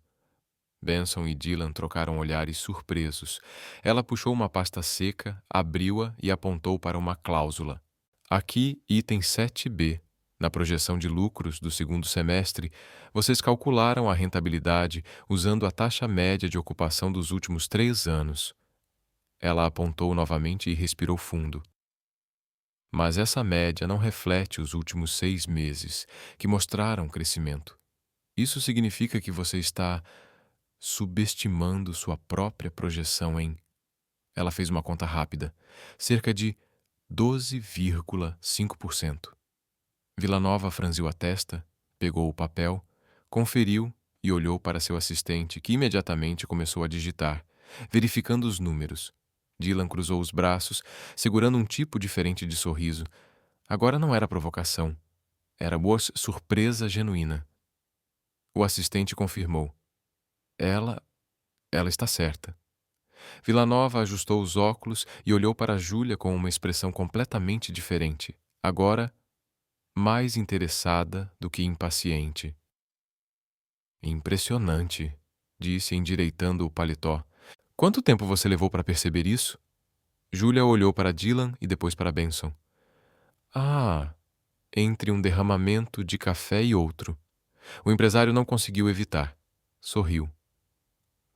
Benson e Dylan trocaram olhares surpresos. Ela puxou uma pasta seca, abriu-a e apontou para uma cláusula. Aqui, item 7b. Na projeção de lucros do segundo semestre, vocês calcularam a rentabilidade usando a taxa média de ocupação dos últimos 3 anos. Ela apontou novamente e respirou fundo. Mas essa média não reflete os últimos 6 meses, que mostraram crescimento. Isso significa que você está subestimando sua própria projeção em... Ela fez uma conta rápida. Cerca de 12,5%. Villanova franziu a testa, pegou o papel, conferiu e olhou para seu assistente, que imediatamente começou a digitar, verificando os números. Dylan cruzou os braços, segurando um tipo diferente de sorriso. Agora não era provocação. Era boa surpresa genuína. O assistente confirmou. Ela está certa. Villanova ajustou os óculos e olhou para Júlia com uma expressão completamente diferente. Agora, mais interessada do que impaciente. Impressionante, disse, endireitando o paletó. Quanto tempo você levou para perceber isso? Júlia olhou para Dylan e depois para Benson. Ah, entre um derramamento de café e outro. O empresário não conseguiu evitar. Sorriu.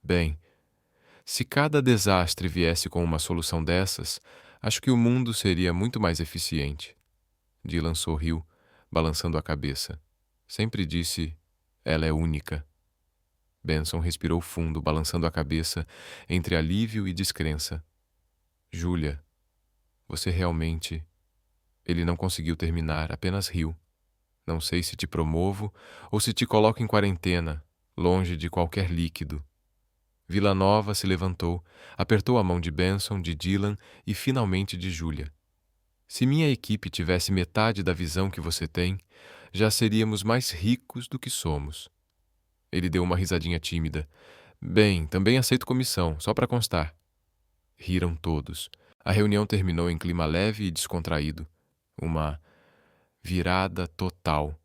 Bem, se cada desastre viesse com uma solução dessas, acho que o mundo seria muito mais eficiente. Dylan sorriu, balançando a cabeça. Sempre disse, ela é única. Benson respirou fundo, balançando a cabeça entre alívio e descrença. Júlia, você realmente... Ele não conseguiu terminar, apenas riu. Não sei se te promovo ou se te coloco em quarentena, longe de qualquer líquido. Villanova se levantou, apertou a mão de Benson, de Dylan e finalmente de Júlia. Se minha equipe tivesse metade da visão que você tem, já seríamos mais ricos do que somos. Ele deu uma risadinha tímida. Bem, também aceito comissão, só para constar. Riram todos. A reunião terminou em clima leve e descontraído. Uma virada total.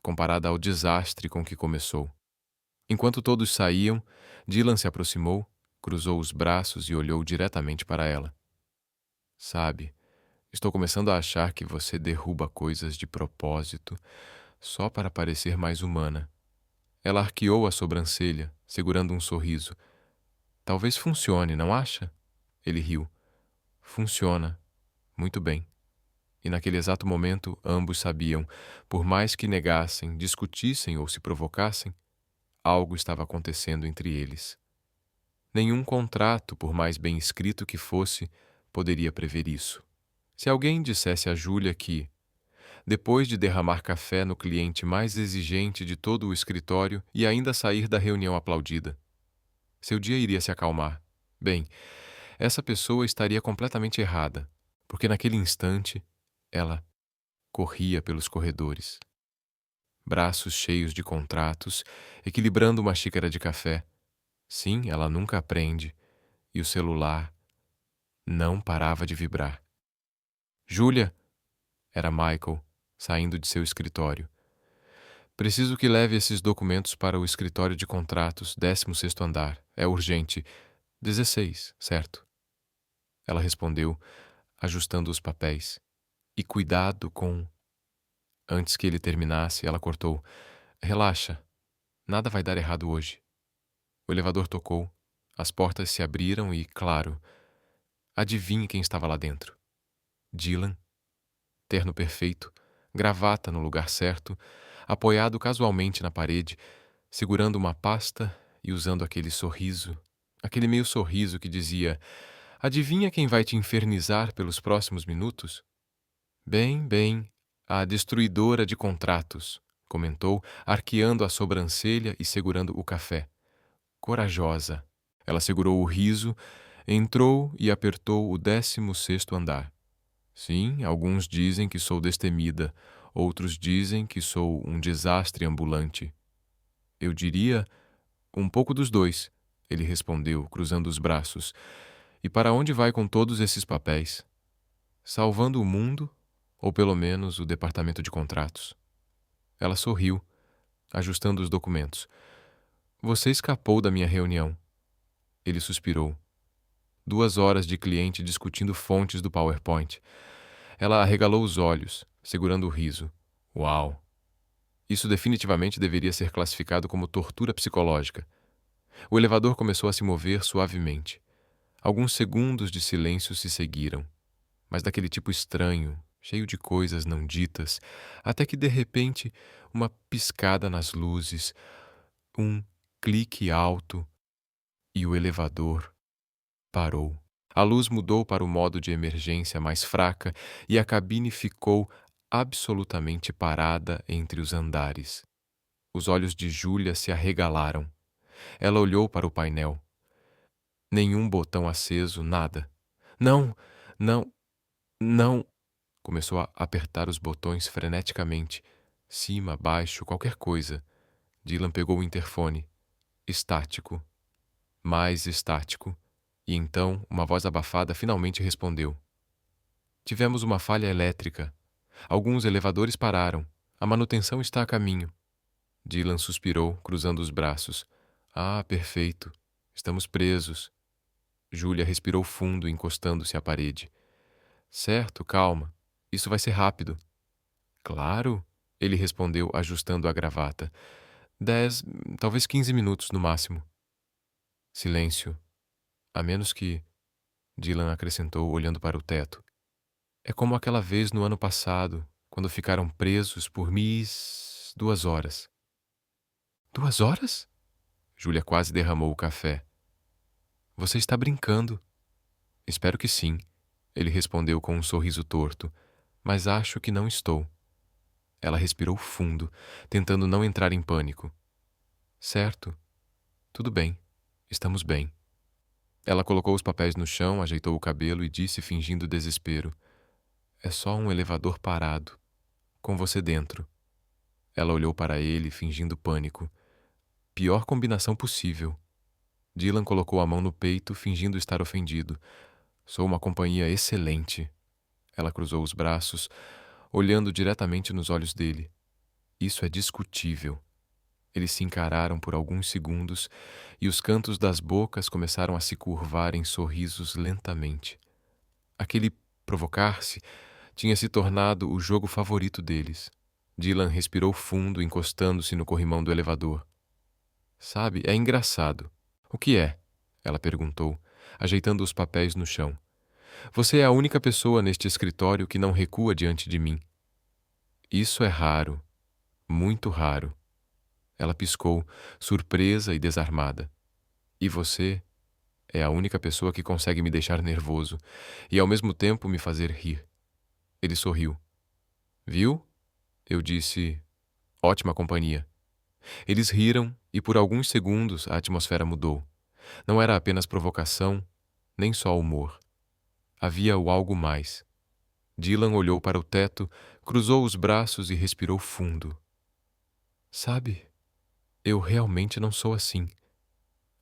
comparada ao desastre com que começou. Enquanto todos saíam, Dylan se aproximou, cruzou os braços e olhou diretamente para ela. Sabe, estou começando a achar que você derruba coisas de propósito só para parecer mais humana. Ela arqueou a sobrancelha, segurando um sorriso. Talvez funcione, não acha? Ele riu. Funciona. Muito bem. E naquele exato momento, ambos sabiam, por mais que negassem, discutissem ou se provocassem, algo estava acontecendo entre eles. Nenhum contrato, por mais bem escrito que fosse, poderia prever isso. Se alguém dissesse a Júlia que, depois de derramar café no cliente mais exigente de todo o escritório e ainda sair da reunião aplaudida, seu dia iria se acalmar, bem, essa pessoa estaria completamente errada, porque naquele instante ela corria pelos corredores, braços cheios de contratos, equilibrando uma xícara de café. Sim, ela nunca aprende, e o celular não parava de vibrar. Júlia, era Michael, saindo de seu escritório. Preciso que leve esses documentos para o escritório de contratos, 16º andar. É urgente. 16, certo? Ela respondeu, ajustando os papéis. E cuidado com... Antes que ele terminasse, ela cortou. Relaxa. Nada vai dar errado hoje. O elevador tocou. As portas se abriram e, claro, adivinhe quem estava lá dentro. Dylan. Terno perfeito, gravata no lugar certo, apoiado casualmente na parede, segurando uma pasta e usando aquele sorriso, aquele meio sorriso que dizia: adivinha quem vai te infernizar pelos próximos minutos? Bem, bem, a destruidora de contratos, comentou, arqueando a sobrancelha e segurando o café. Corajosa. Ela segurou o riso, entrou e apertou o 16º andar. Sim, alguns dizem que sou destemida, outros dizem que sou um desastre ambulante. Eu diria um pouco dos dois, ele respondeu, cruzando os braços. E para onde vai com todos esses papéis? Salvando o mundo, ou pelo menos o departamento de contratos? Ela sorriu, ajustando os documentos. Você escapou da minha reunião. Ele suspirou. 2 horas de cliente discutindo fontes do PowerPoint. Ela arregalou os olhos, segurando o riso. Uau! Isso definitivamente deveria ser classificado como tortura psicológica. O elevador começou a se mover suavemente. Alguns segundos de silêncio se seguiram, mas daquele tipo estranho, cheio de coisas não ditas, até que de repente uma piscada nas luzes, um clique alto e o elevador parou. A luz mudou para o modo de emergência mais fraca e a cabine ficou absolutamente parada entre os andares. Os olhos de Júlia se arregalaram. Ela olhou para o painel. Nenhum botão aceso, nada. Não, não, não. Começou a apertar os botões freneticamente. Cima, baixo, qualquer coisa. Dylan pegou o interfone. Estático. Mais estático. E então, uma voz abafada finalmente respondeu. Tivemos uma falha elétrica. Alguns elevadores pararam. A manutenção está a caminho. Dylan suspirou, cruzando os braços. Ah, perfeito. Estamos presos. Júlia respirou fundo, encostando-se à parede. Certo, calma. Isso vai ser rápido. Claro, ele respondeu, ajustando a gravata. 10, talvez 15 minutos no máximo. Silêncio. A menos que... Dylan acrescentou, olhando para o teto. É como aquela vez no ano passado, quando ficaram presos por 2 horas. 2 horas? Júlia quase derramou o café. Você está brincando. Espero que sim, ele respondeu com um sorriso torto, mas acho que não estou. Ela respirou fundo, tentando não entrar em pânico. Certo. Tudo bem. Estamos bem. Ela colocou os papéis no chão, ajeitou o cabelo e disse, fingindo desespero. É só um elevador parado. Com você dentro. Ela olhou para ele, fingindo pânico. Pior combinação possível. Dylan colocou a mão no peito, fingindo estar ofendido. Sou uma companhia excelente. Ela cruzou os braços, olhando diretamente nos olhos dele. Isso é discutível. Eles se encararam por alguns segundos e os cantos das bocas começaram a se curvar em sorrisos lentamente. Aquele provocar-se tinha se tornado o jogo favorito deles. Dylan respirou fundo, encostando-se no corrimão do elevador. Sabe, é engraçado. O que é? Ela perguntou, ajeitando os papéis no chão. Você é a única pessoa neste escritório que não recua diante de mim. Isso é raro, muito raro. Ela piscou, surpresa e desarmada. E você é a única pessoa que consegue me deixar nervoso e ao mesmo tempo me fazer rir. Ele sorriu. Viu? Eu disse, ótima companhia. Eles riram e por alguns segundos a atmosfera mudou. Não era apenas provocação, nem só humor. Havia o algo mais. Dylan olhou para o teto, cruzou os braços e respirou fundo. Sabe, eu realmente não sou assim.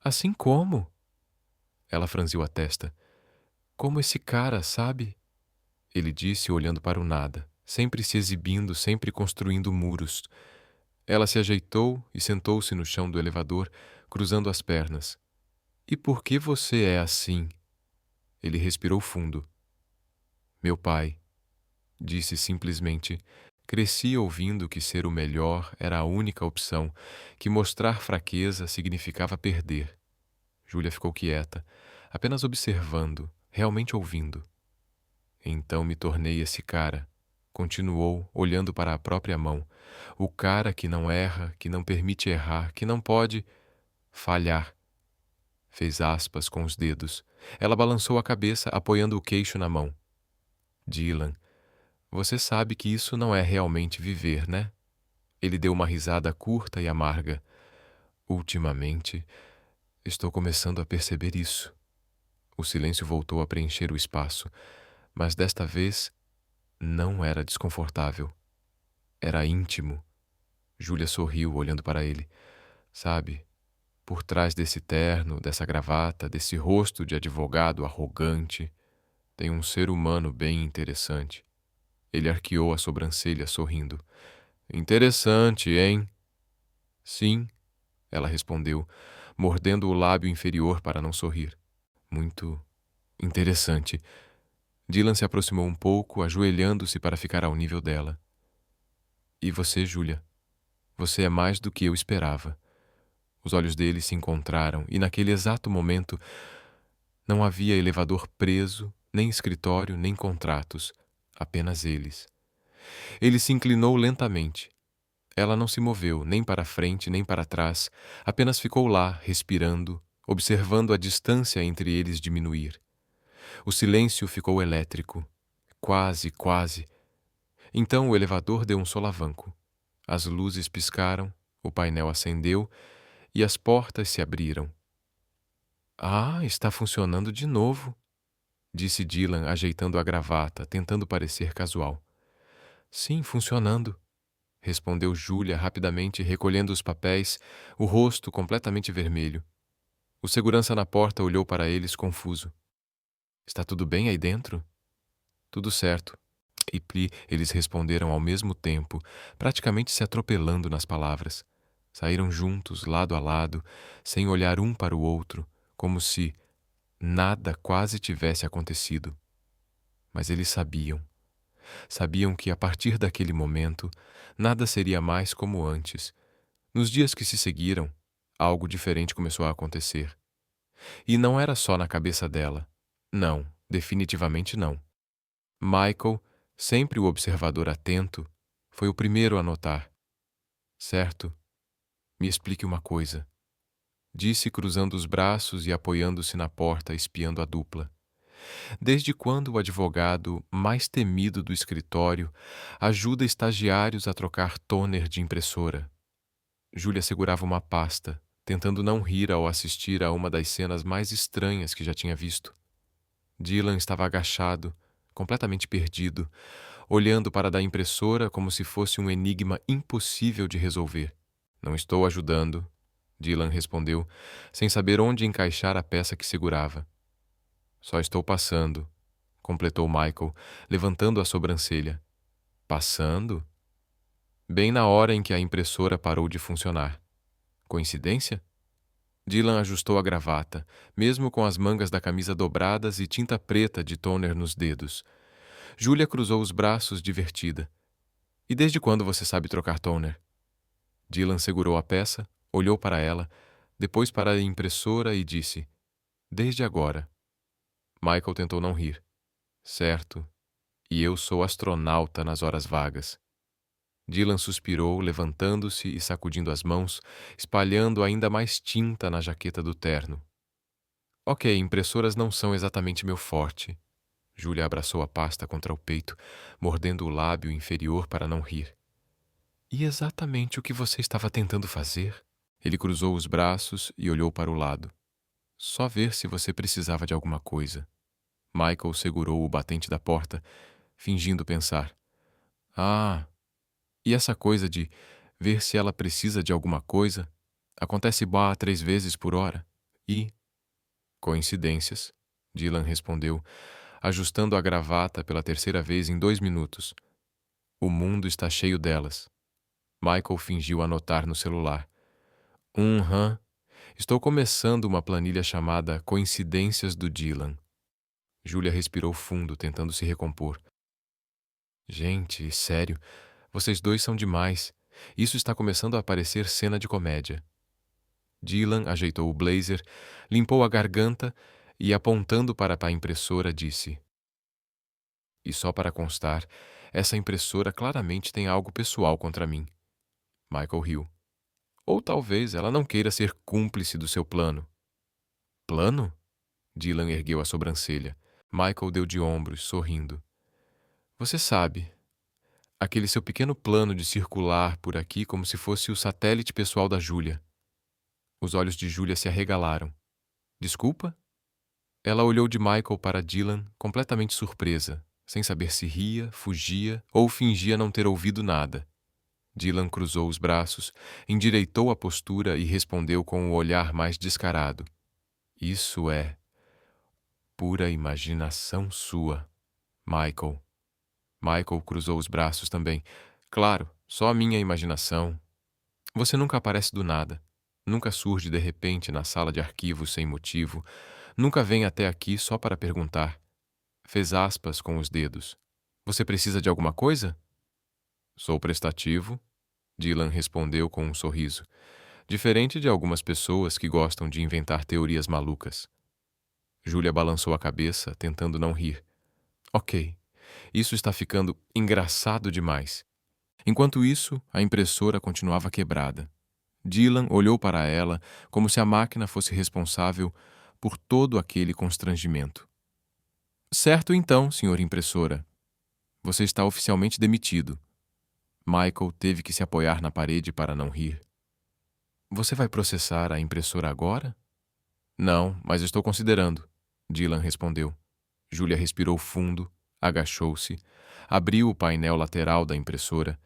Assim como? Ela franziu a testa. Como esse cara, sabe? Ele disse olhando para o nada, sempre se exibindo, sempre construindo muros. Ela se ajeitou e sentou-se no chão do elevador, cruzando as pernas. E por que você é assim? Ele respirou fundo. Meu pai, disse simplesmente. Cresci ouvindo que ser o melhor era a única opção, que mostrar fraqueza significava perder. Júlia ficou quieta, apenas observando, realmente ouvindo. Então me tornei esse cara, continuou, olhando para a própria mão. O cara que não erra, que não permite errar, que não pode falhar. Fez aspas com os dedos. Ela balançou a cabeça, apoiando o queixo na mão. Dylan, você sabe que isso não é realmente viver, né? Ele deu uma risada curta e amarga. Ultimamente, estou começando a perceber isso. O silêncio voltou a preencher o espaço, mas desta vez não era desconfortável. Era íntimo. Júlia sorriu, olhando para ele. Sabe, por trás desse terno, dessa gravata, desse rosto de advogado arrogante, tem um ser humano bem interessante. Ele arqueou a sobrancelha, sorrindo. Interessante, hein? Sim, ela respondeu, mordendo o lábio inferior para não sorrir. Muito interessante. Dylan se aproximou um pouco, ajoelhando-se para ficar ao nível dela. E você, Júlia? Você é mais do que eu esperava. Os olhos dele se encontraram e naquele exato momento não havia elevador preso, nem escritório, nem contratos, apenas eles. Ele se inclinou lentamente. Ela não se moveu, nem para frente, nem para trás, apenas ficou lá, respirando, observando a distância entre eles diminuir. O silêncio ficou elétrico. Quase, quase. Então o elevador deu um solavanco. As luzes piscaram, o painel acendeu e as portas se abriram. Ah, está funcionando de novo, disse Dylan, ajeitando a gravata, tentando parecer casual. Sim, funcionando, respondeu Júlia rapidamente, recolhendo os papéis, o rosto completamente vermelho. O segurança na porta olhou para eles confuso. Está tudo bem aí dentro? Tudo certo. E eles responderam ao mesmo tempo, praticamente se atropelando nas palavras. Saíram juntos, lado a lado, sem olhar um para o outro, como se nada quase tivesse acontecido. Mas eles sabiam. Sabiam que, a partir daquele momento, nada seria mais como antes. Nos dias que se seguiram, algo diferente começou a acontecer. E não era só na cabeça dela. Não, definitivamente não. Michael, sempre o observador atento, foi o primeiro a notar. Certo? Me explique uma coisa. Disse cruzando os braços e apoiando-se na porta, espiando a dupla. Desde quando o advogado mais temido do escritório ajuda estagiários a trocar toner de impressora? Júlia segurava uma pasta, tentando não rir ao assistir a uma das cenas mais estranhas que já tinha visto. Dylan estava agachado, completamente perdido, olhando para da impressora como se fosse um enigma impossível de resolver. Não estou ajudando, Dylan respondeu, sem saber onde encaixar a peça que segurava. Só estou passando, completou Michael, levantando a sobrancelha. Passando? bem na hora em que a impressora parou de funcionar. Coincidência? Dylan ajustou a gravata, mesmo com as mangas da camisa dobradas e tinta preta de toner nos dedos. Júlia cruzou os braços, divertida. E desde quando você sabe trocar toner? Dylan segurou a peça, olhou para ela, depois para a impressora e disse: Desde agora. Michael tentou não rir. Certo. E eu sou astronauta nas horas vagas. Dylan suspirou, levantando-se e sacudindo as mãos, espalhando ainda mais tinta na jaqueta do terno. Ok, impressoras não são exatamente meu forte. Júlia abraçou a pasta contra o peito, mordendo o lábio inferior para não rir. E exatamente o que você estava tentando fazer? Ele cruzou os braços e olhou para o lado. Só ver se você precisava de alguma coisa. Michael segurou o batente da porta, fingindo pensar. Ah, e essa coisa de ver se ela precisa de alguma coisa acontece 3 vezes por hora. E... Coincidências, Dylan respondeu, ajustando a gravata pela terceira vez em 2 minutos. O mundo está cheio delas. Michael fingiu anotar no celular. Estou começando uma planilha chamada Coincidências do Dylan. Júlia respirou fundo, tentando se recompor. Gente, sério, vocês dois são demais. Isso está começando a parecer cena de comédia. Dylan ajeitou o blazer, limpou a garganta e, apontando para a impressora, disse: E só para constar, essa impressora claramente tem algo pessoal contra mim. Michael riu. Ou talvez ela não queira ser cúmplice do seu plano. Plano? Dylan ergueu a sobrancelha. Michael deu de ombros, sorrindo. Você sabe, aquele seu pequeno plano de circular por aqui como se fosse o satélite pessoal da Júlia. Os olhos de Júlia se arregalaram. Desculpa? Ela olhou de Michael para Dylan, completamente surpresa, sem saber se ria, fugia ou fingia não ter ouvido nada. Dylan cruzou os braços, endireitou a postura e respondeu com o olhar mais descarado. Isso é pura imaginação sua, Michael. Michael cruzou os braços também. Claro, só a minha imaginação. Você nunca aparece do nada. Nunca surge de repente na sala de arquivos sem motivo. Nunca vem até aqui só para perguntar. Fez aspas com os dedos. Você precisa de alguma coisa? Sou prestativo, Dylan respondeu com um sorriso. Diferente de algumas pessoas que gostam de inventar teorias malucas. Júlia balançou a cabeça, tentando não rir. Ok, isso está ficando engraçado demais. Enquanto isso, a impressora continuava quebrada. Dylan olhou para ela como se a máquina fosse responsável por todo aquele constrangimento. Certo então, senhor impressora. Você está oficialmente demitido. Michael teve que se apoiar na parede para não rir. Você vai processar a impressora agora? Não, mas estou considerando, Dylan respondeu. Júlia respirou fundo, agachou-se, abriu o painel lateral da impressora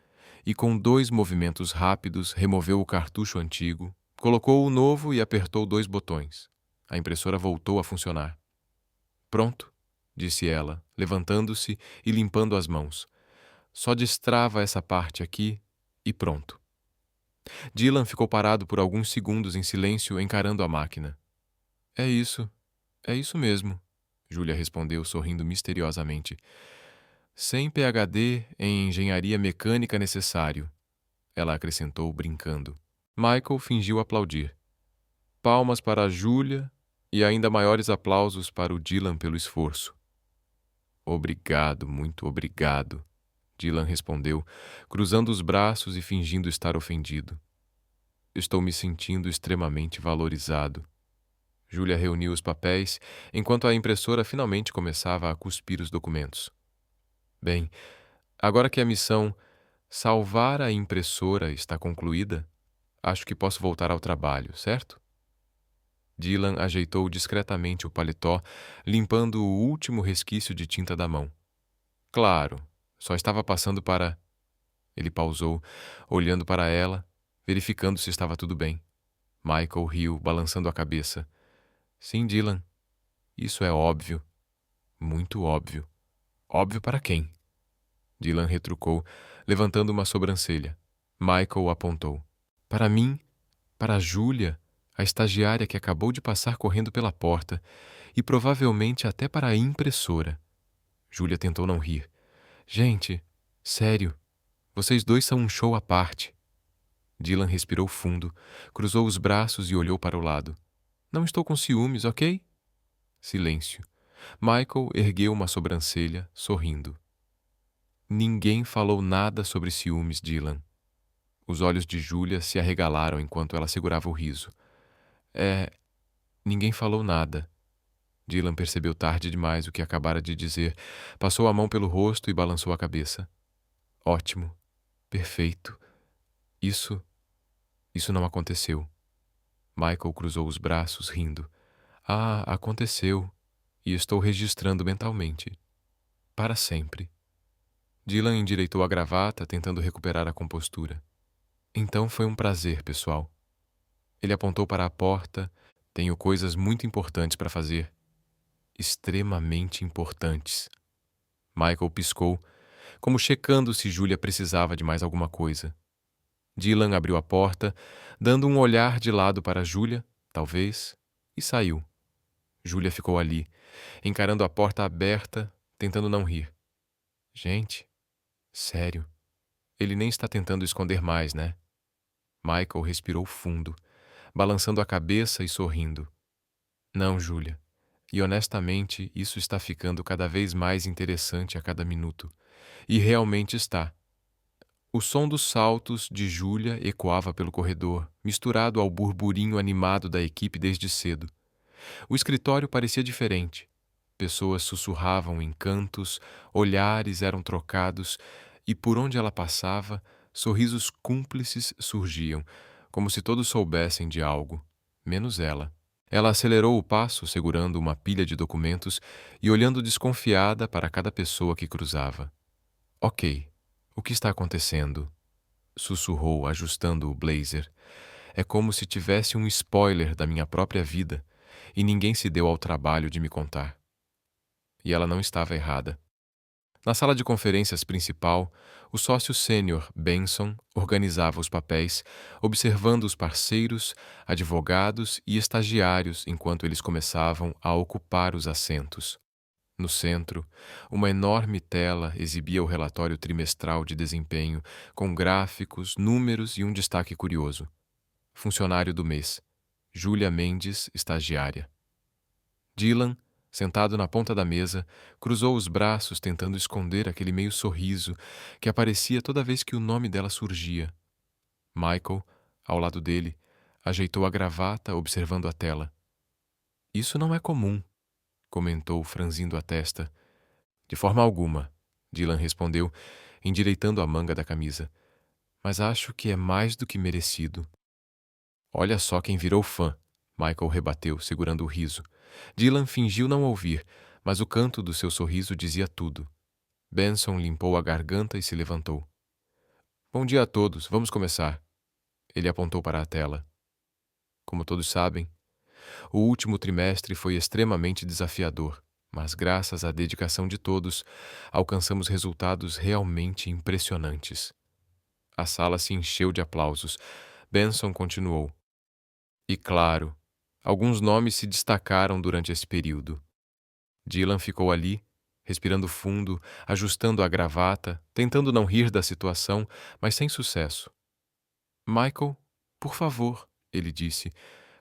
e, com 2 movimentos rápidos, removeu o cartucho antigo, colocou o novo e apertou 2 botões. A impressora voltou a funcionar. Pronto, disse ela, levantando-se e limpando as mãos. Só destrava essa parte aqui e pronto. Dylan ficou parado por alguns segundos em silêncio, encarando a máquina. É isso mesmo, Júlia respondeu, sorrindo misteriosamente. Sem PhD em engenharia mecânica necessário, ela acrescentou, brincando. Michael fingiu aplaudir. Palmas para a Júlia e ainda maiores aplausos para o Dylan pelo esforço. Obrigado, muito obrigado, Dylan respondeu, cruzando os braços e fingindo estar ofendido. Estou me sentindo extremamente valorizado. Júlia reuniu os papéis, enquanto a impressora finalmente começava a cuspir os documentos. Bem, agora que a missão salvar a impressora está concluída, acho que posso voltar ao trabalho, certo? Dylan ajeitou discretamente o paletó, limpando o último resquício de tinta da mão. Claro, só estava passando para... Ele pausou, olhando para ela, verificando se estava tudo bem. Michael riu, balançando a cabeça. Sim, Dylan. Isso é óbvio. Muito óbvio. Óbvio para quem? Dylan retrucou, levantando uma sobrancelha. Michael apontou. Para mim, para a Júlia, a estagiária que acabou de passar correndo pela porta, e provavelmente até para a impressora. Júlia tentou não rir. Gente, sério, vocês dois são um show à parte. Dylan respirou fundo, cruzou os braços e olhou para o lado. Não estou com ciúmes, ok? Silêncio. Michael ergueu uma sobrancelha, sorrindo. Ninguém falou nada sobre ciúmes, Dylan. Os olhos de Júlia se arregalaram enquanto ela segurava o riso. Ninguém falou nada. Dylan percebeu tarde demais o que acabara de dizer, passou a mão pelo rosto e balançou a cabeça. Ótimo. Perfeito. Isso não aconteceu. Michael cruzou os braços, rindo. Ah, aconteceu. E estou registrando mentalmente. Para sempre. Dylan endireitou a gravata, tentando recuperar a compostura. Então foi um prazer, pessoal. Ele apontou para a porta. Tenho coisas muito importantes para fazer. Extremamente importantes. Michael piscou, como checando se Júlia precisava de mais alguma coisa. Dylan abriu a porta, dando um olhar de lado para Júlia, talvez, e saiu. Júlia ficou ali, encarando a porta aberta, tentando não rir. Gente, sério, ele nem está tentando esconder mais, né? Michael respirou fundo, balançando a cabeça e sorrindo. Não, Júlia. E honestamente, isso está ficando cada vez mais interessante a cada minuto. E realmente está. O som dos saltos de Júlia ecoava pelo corredor, misturado ao burburinho animado da equipe desde cedo. O escritório parecia diferente. Pessoas sussurravam em cantos, olhares eram trocados, e por onde ela passava, sorrisos cúmplices surgiam, como se todos soubessem de algo, menos ela. Ela acelerou o passo, segurando uma pilha de documentos e olhando desconfiada para cada pessoa que cruzava. Ok, o que está acontecendo? Sussurrou, ajustando o blazer. É como se tivesse um spoiler da minha própria vida e ninguém se deu ao trabalho de me contar. E ela não estava errada. Na sala de conferências principal, o sócio sênior Benson organizava os papéis, observando os parceiros, advogados e estagiários enquanto eles começavam a ocupar os assentos. No centro, uma enorme tela exibia o relatório trimestral de desempenho, com gráficos, números e um destaque curioso. Funcionário do mês. Júlia Mendes, estagiária. Dylan, sentado na ponta da mesa, cruzou os braços tentando esconder aquele meio sorriso que aparecia toda vez que o nome dela surgia. Michael, ao lado dele, ajeitou a gravata observando a tela. Isso não é comum, comentou, franzindo a testa. De forma alguma, Dylan respondeu, endireitando a manga da camisa. Mas acho que é mais do que merecido. Olha só quem virou fã, Michael rebateu, segurando o riso. Dylan fingiu não ouvir, mas o canto do seu sorriso dizia tudo. Benson limpou a garganta e se levantou. Bom dia a todos, vamos começar. Ele apontou para a tela. Como todos sabem, o último trimestre foi extremamente desafiador, mas graças à dedicação de todos, alcançamos resultados realmente impressionantes. A sala se encheu de aplausos. Benson continuou. E claro, alguns nomes se destacaram durante esse período. Dylan ficou ali, respirando fundo, ajustando a gravata, tentando não rir da situação, mas sem sucesso. Michael, por favor, ele disse,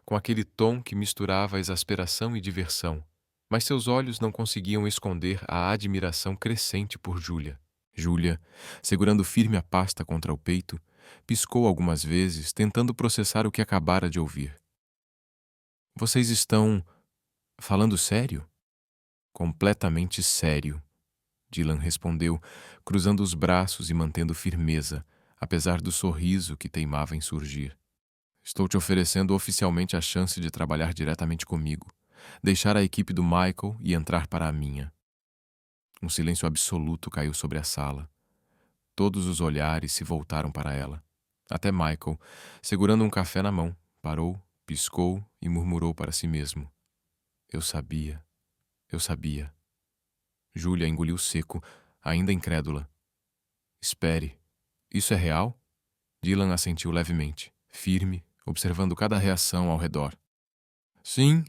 com aquele tom que misturava exasperação e diversão, mas seus olhos não conseguiam esconder a admiração crescente por Júlia. Júlia, segurando firme a pasta contra o peito, piscou algumas vezes, tentando processar o que acabara de ouvir. Vocês estão falando sério? Completamente sério, Dylan respondeu, cruzando os braços e mantendo firmeza, apesar do sorriso que teimava em surgir. Estou te oferecendo oficialmente a chance de trabalhar diretamente comigo, deixar a equipe do Michael e entrar para a minha. Um silêncio absoluto caiu sobre a sala. Todos os olhares se voltaram para ela. Até Michael, segurando um café na mão, parou, piscou e murmurou para si mesmo. Eu sabia. Júlia engoliu seco, ainda incrédula. Espere, isso é real? Dylan assentiu levemente, firme, observando cada reação ao redor. Sim,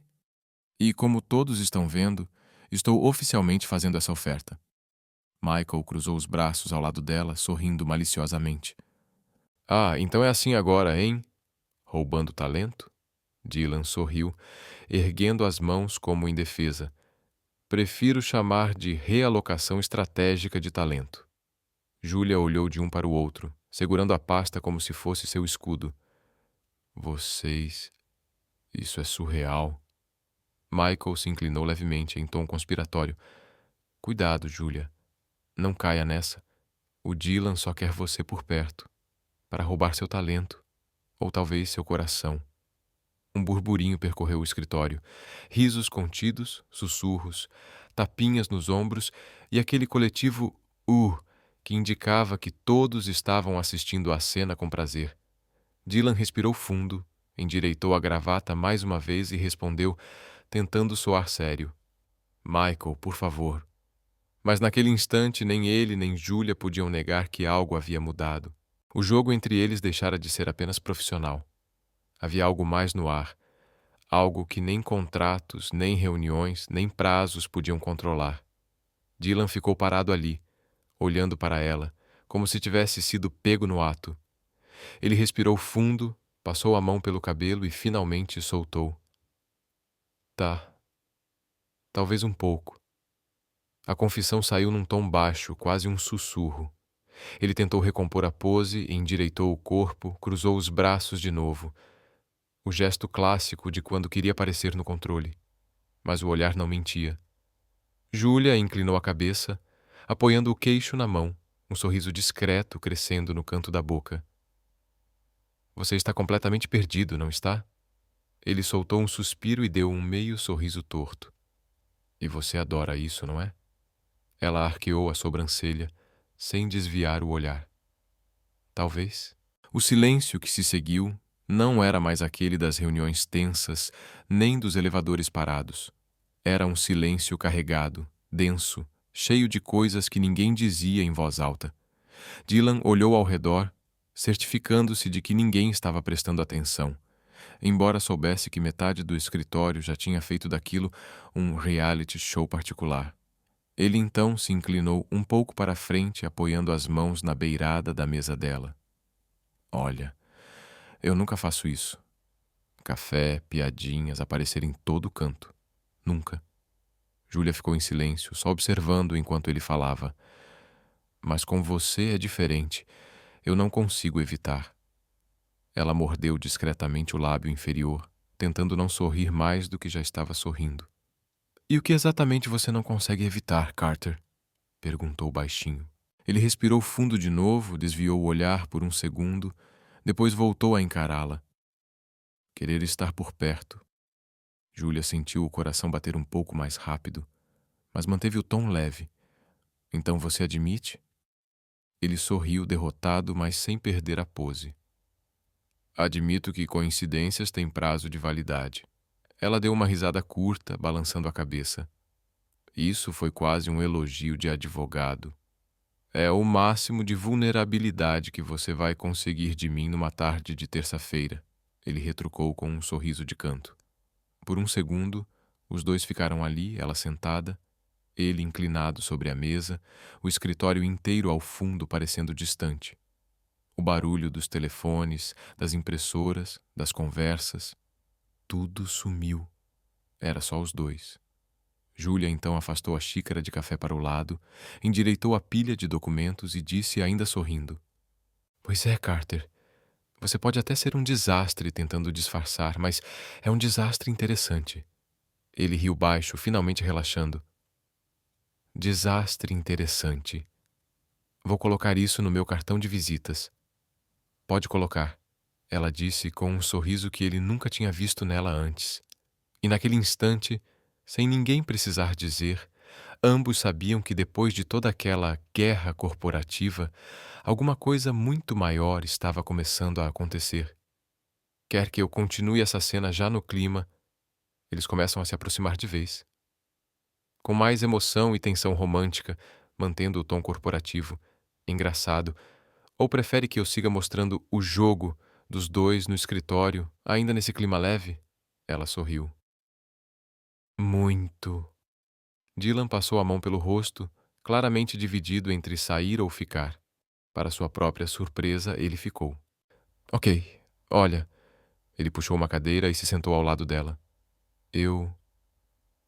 e como todos estão vendo, estou oficialmente fazendo essa oferta. Michael cruzou os braços ao lado dela, sorrindo maliciosamente. Ah, então é assim agora, hein? Roubando talento? Dylan sorriu, erguendo as mãos como em defesa. Prefiro chamar de realocação estratégica de talento. Julia olhou de um para o outro, segurando a pasta como se fosse seu escudo. Vocês... Isso é surreal. Michael se inclinou levemente em tom conspiratório. Cuidado, Julia. Não caia nessa. O Dylan só quer você por perto, para roubar seu talento, ou talvez seu coração. Um burburinho percorreu o escritório. Risos contidos, sussurros, tapinhas nos ombros e aquele coletivo que indicava que todos estavam assistindo à cena com prazer. Dylan respirou fundo, endireitou a gravata mais uma vez e respondeu, tentando soar sério. Michael, por favor. Mas naquele instante nem ele nem Julia podiam negar que algo havia mudado. O jogo entre eles deixara de ser apenas profissional. Havia algo mais no ar, algo que nem contratos, nem reuniões, nem prazos podiam controlar. Dylan ficou parado ali, olhando para ela, como se tivesse sido pego no ato. Ele respirou fundo, passou a mão pelo cabelo e finalmente soltou. Tá. Talvez um pouco. A confissão saiu num tom baixo, quase um sussurro. Ele tentou recompor a pose, endireitou o corpo, cruzou os braços de novo. O gesto clássico de quando queria aparecer no controle. Mas o olhar não mentia. Julia inclinou a cabeça, apoiando o queixo na mão, um sorriso discreto crescendo no canto da boca. Você está completamente perdido, não está? Ele soltou um suspiro e deu um meio sorriso torto. E você adora isso, não é? Ela arqueou a sobrancelha, sem desviar o olhar. Talvez. O silêncio que se seguiu não era mais aquele das reuniões tensas, nem dos elevadores parados. Era um silêncio carregado, denso, cheio de coisas que ninguém dizia em voz alta. Dylan olhou ao redor, certificando-se de que ninguém estava prestando atenção, embora soubesse que metade do escritório já tinha feito daquilo um reality show particular. Ele então se inclinou um pouco para a frente, apoiando as mãos na beirada da mesa dela. Olha, eu nunca faço isso. Café, piadinhas, aparecer em todo canto. Nunca. Julia ficou em silêncio, só observando enquanto ele falava. Mas com você é diferente. Eu não consigo evitar. Ela mordeu discretamente o lábio inferior, tentando não sorrir mais do que já estava sorrindo. E o que exatamente você não consegue evitar, Carter? Perguntou baixinho. Ele respirou fundo de novo, desviou o olhar por um segundo, depois voltou a encará-la. Querer estar por perto. Julia sentiu o coração bater um pouco mais rápido, mas manteve o tom leve. Então você admite? Ele sorriu derrotado, mas sem perder a pose. Admito que coincidências têm prazo de validade. Ela deu uma risada curta, balançando a cabeça. Isso foi quase um elogio de advogado. É o máximo de vulnerabilidade que você vai conseguir de mim numa tarde de terça-feira, ele retrucou com um sorriso de canto. Por um segundo, os dois ficaram ali, ela sentada, ele inclinado sobre a mesa, o escritório inteiro ao fundo parecendo distante. O barulho dos telefones, das impressoras, das conversas, tudo sumiu. Era só os dois. Julia então afastou a xícara de café para o lado, endireitou a pilha de documentos e disse ainda sorrindo. Pois é, Carter. Você pode até ser um desastre tentando disfarçar, mas é um desastre interessante. Ele riu baixo, finalmente relaxando. Desastre interessante. Vou colocar isso no meu cartão de visitas. Pode colocar, ela disse com um sorriso que ele nunca tinha visto nela antes. E naquele instante, sem ninguém precisar dizer, ambos sabiam que depois de toda aquela guerra corporativa, alguma coisa muito maior estava começando a acontecer. Quer que eu continue essa cena já no clima, eles começam a se aproximar de vez. Com mais emoção e tensão romântica, mantendo o tom corporativo, engraçado, Ou prefere que eu siga mostrando o jogo dos dois no escritório, ainda nesse clima leve? Ela sorriu. Muito. Dylan passou a mão pelo rosto, claramente dividido entre sair ou ficar. Para sua própria surpresa, ele ficou. Ok, olha. Ele puxou uma cadeira e se sentou ao lado dela. Eu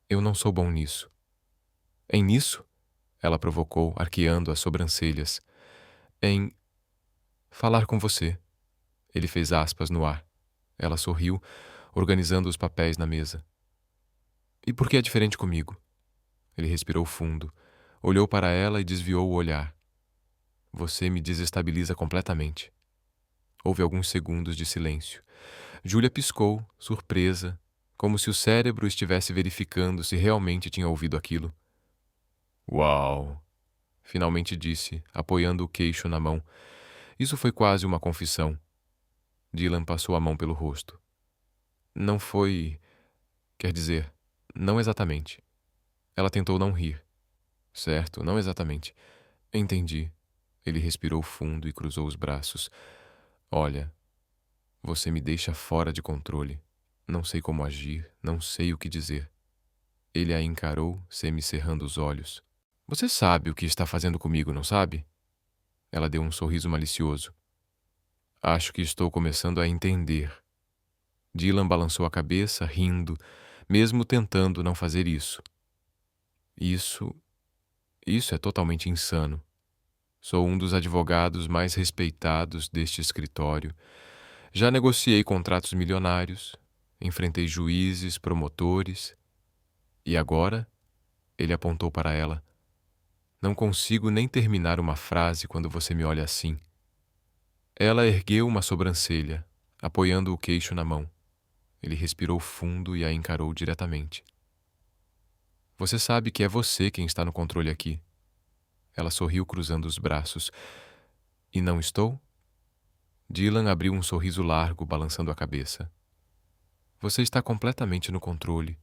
não sou bom nisso. Em nisso? Ela provocou, arqueando as sobrancelhas. Em falar com você. Ele fez aspas no ar. Ela sorriu, organizando os papéis na mesa. E por que é diferente comigo? Ele respirou fundo, olhou para ela e desviou o olhar. Você me desestabiliza completamente. Houve alguns segundos de silêncio. Júlia piscou, surpresa, como se o cérebro estivesse verificando se realmente tinha ouvido aquilo. Uau! Finalmente disse, apoiando o queixo na mão. Isso foi quase uma confissão. Dylan passou a mão pelo rosto. Não foi... Quer dizer, não exatamente. Ela tentou não rir. Certo, não exatamente. Entendi. Ele respirou fundo e cruzou os braços. Olha, você me deixa fora de controle. Não sei como agir, não sei o que dizer. Ele a encarou, semicerrando os olhos. Você sabe o que está fazendo comigo, não sabe? Ela deu um sorriso malicioso. Acho que estou começando a entender. Dylan balançou a cabeça, rindo, mesmo tentando não fazer isso. Isso é totalmente insano. Sou um dos advogados mais respeitados deste escritório. Já negociei contratos milionários, enfrentei juízes, promotores. E agora? Ele apontou para ela. Não consigo nem terminar uma frase quando você me olha assim. Ela ergueu uma sobrancelha, apoiando o queixo na mão. Ele respirou fundo e a encarou diretamente. Você sabe que é você quem está no controle aqui. Ela sorriu cruzando os braços. E não estou? Dylan abriu um sorriso largo, balançando a cabeça. Você está completamente no controle.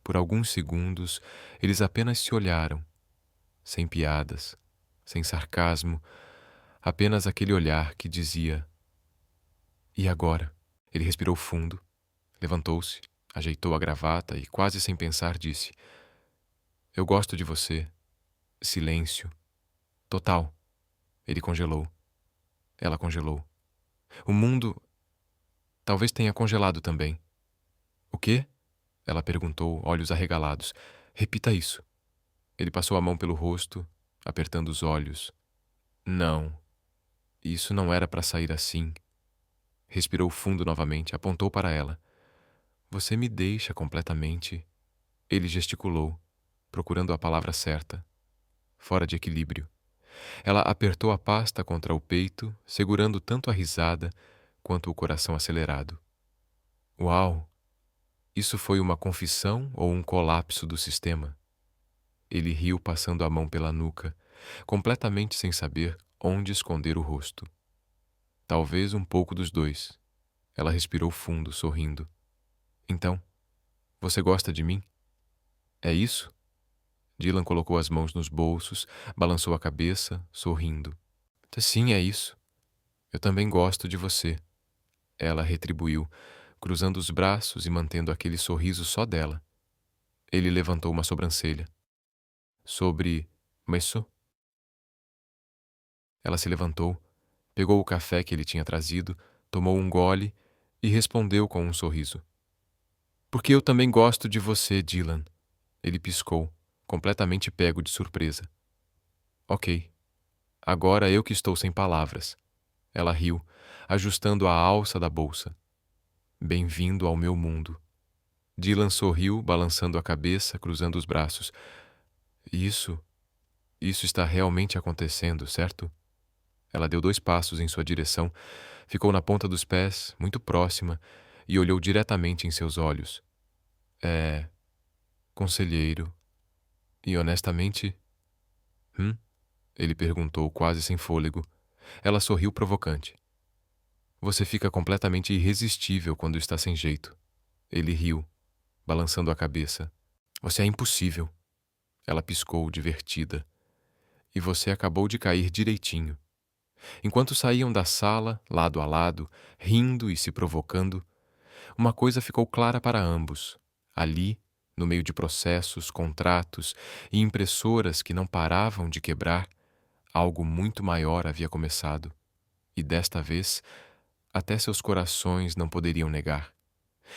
Por alguns segundos, eles apenas se olharam. Sem piadas, sem sarcasmo, apenas aquele olhar que dizia: E agora? Ele respirou fundo, levantou-se, ajeitou a gravata e, quase sem pensar, disse: Eu gosto de você. Silêncio. Total. Ele congelou. Ela congelou. O mundo talvez tenha congelado também. O quê? Ela perguntou, olhos arregalados. Repita isso. Ele passou a mão pelo rosto, apertando os olhos. Não. Isso não era para sair assim. Respirou fundo novamente, apontou para ela. Você me deixa completamente. Ele gesticulou, procurando a palavra certa. Fora de equilíbrio. Ela apertou a pasta contra o peito, segurando tanto a risada quanto o coração acelerado. Uau! Isso foi uma confissão ou um colapso do sistema? Ele riu passando a mão pela nuca, completamente sem saber onde esconder o rosto. Talvez um pouco dos dois. Ela respirou fundo, sorrindo. Então, você gosta de mim? É isso? Dylan colocou as mãos nos bolsos, balançou a cabeça, sorrindo. Sim, é isso. Eu também gosto de você. Ela retribuiu, cruzando os braços e mantendo aquele sorriso só dela. Ele levantou uma sobrancelha. Sobre Messo? Ela se levantou, pegou o café que ele tinha trazido, tomou um gole e respondeu com um sorriso. Porque eu também gosto de você, Dylan. Ele piscou, completamente pego de surpresa. Ok. Agora eu que estou sem palavras. Ela riu, ajustando a alça da bolsa. Bem-vindo ao meu mundo. Dylan sorriu, balançando a cabeça, cruzando os braços. Isso está realmente acontecendo, certo? Ela deu 2 passos em sua direção, ficou na ponta dos pés, muito próxima, e olhou diretamente em seus olhos. Conselheiro. E honestamente... Ele perguntou, quase sem fôlego. Ela sorriu provocante. Você fica completamente irresistível quando está sem jeito. Ele riu, balançando a cabeça. Você é impossível. Ela piscou, divertida. E você acabou de cair direitinho. Enquanto saíam da sala, lado a lado, rindo e se provocando, uma coisa ficou clara para ambos. Ali, no meio de processos, contratos e impressoras que não paravam de quebrar, algo muito maior havia começado. E desta vez, até seus corações não poderiam negar.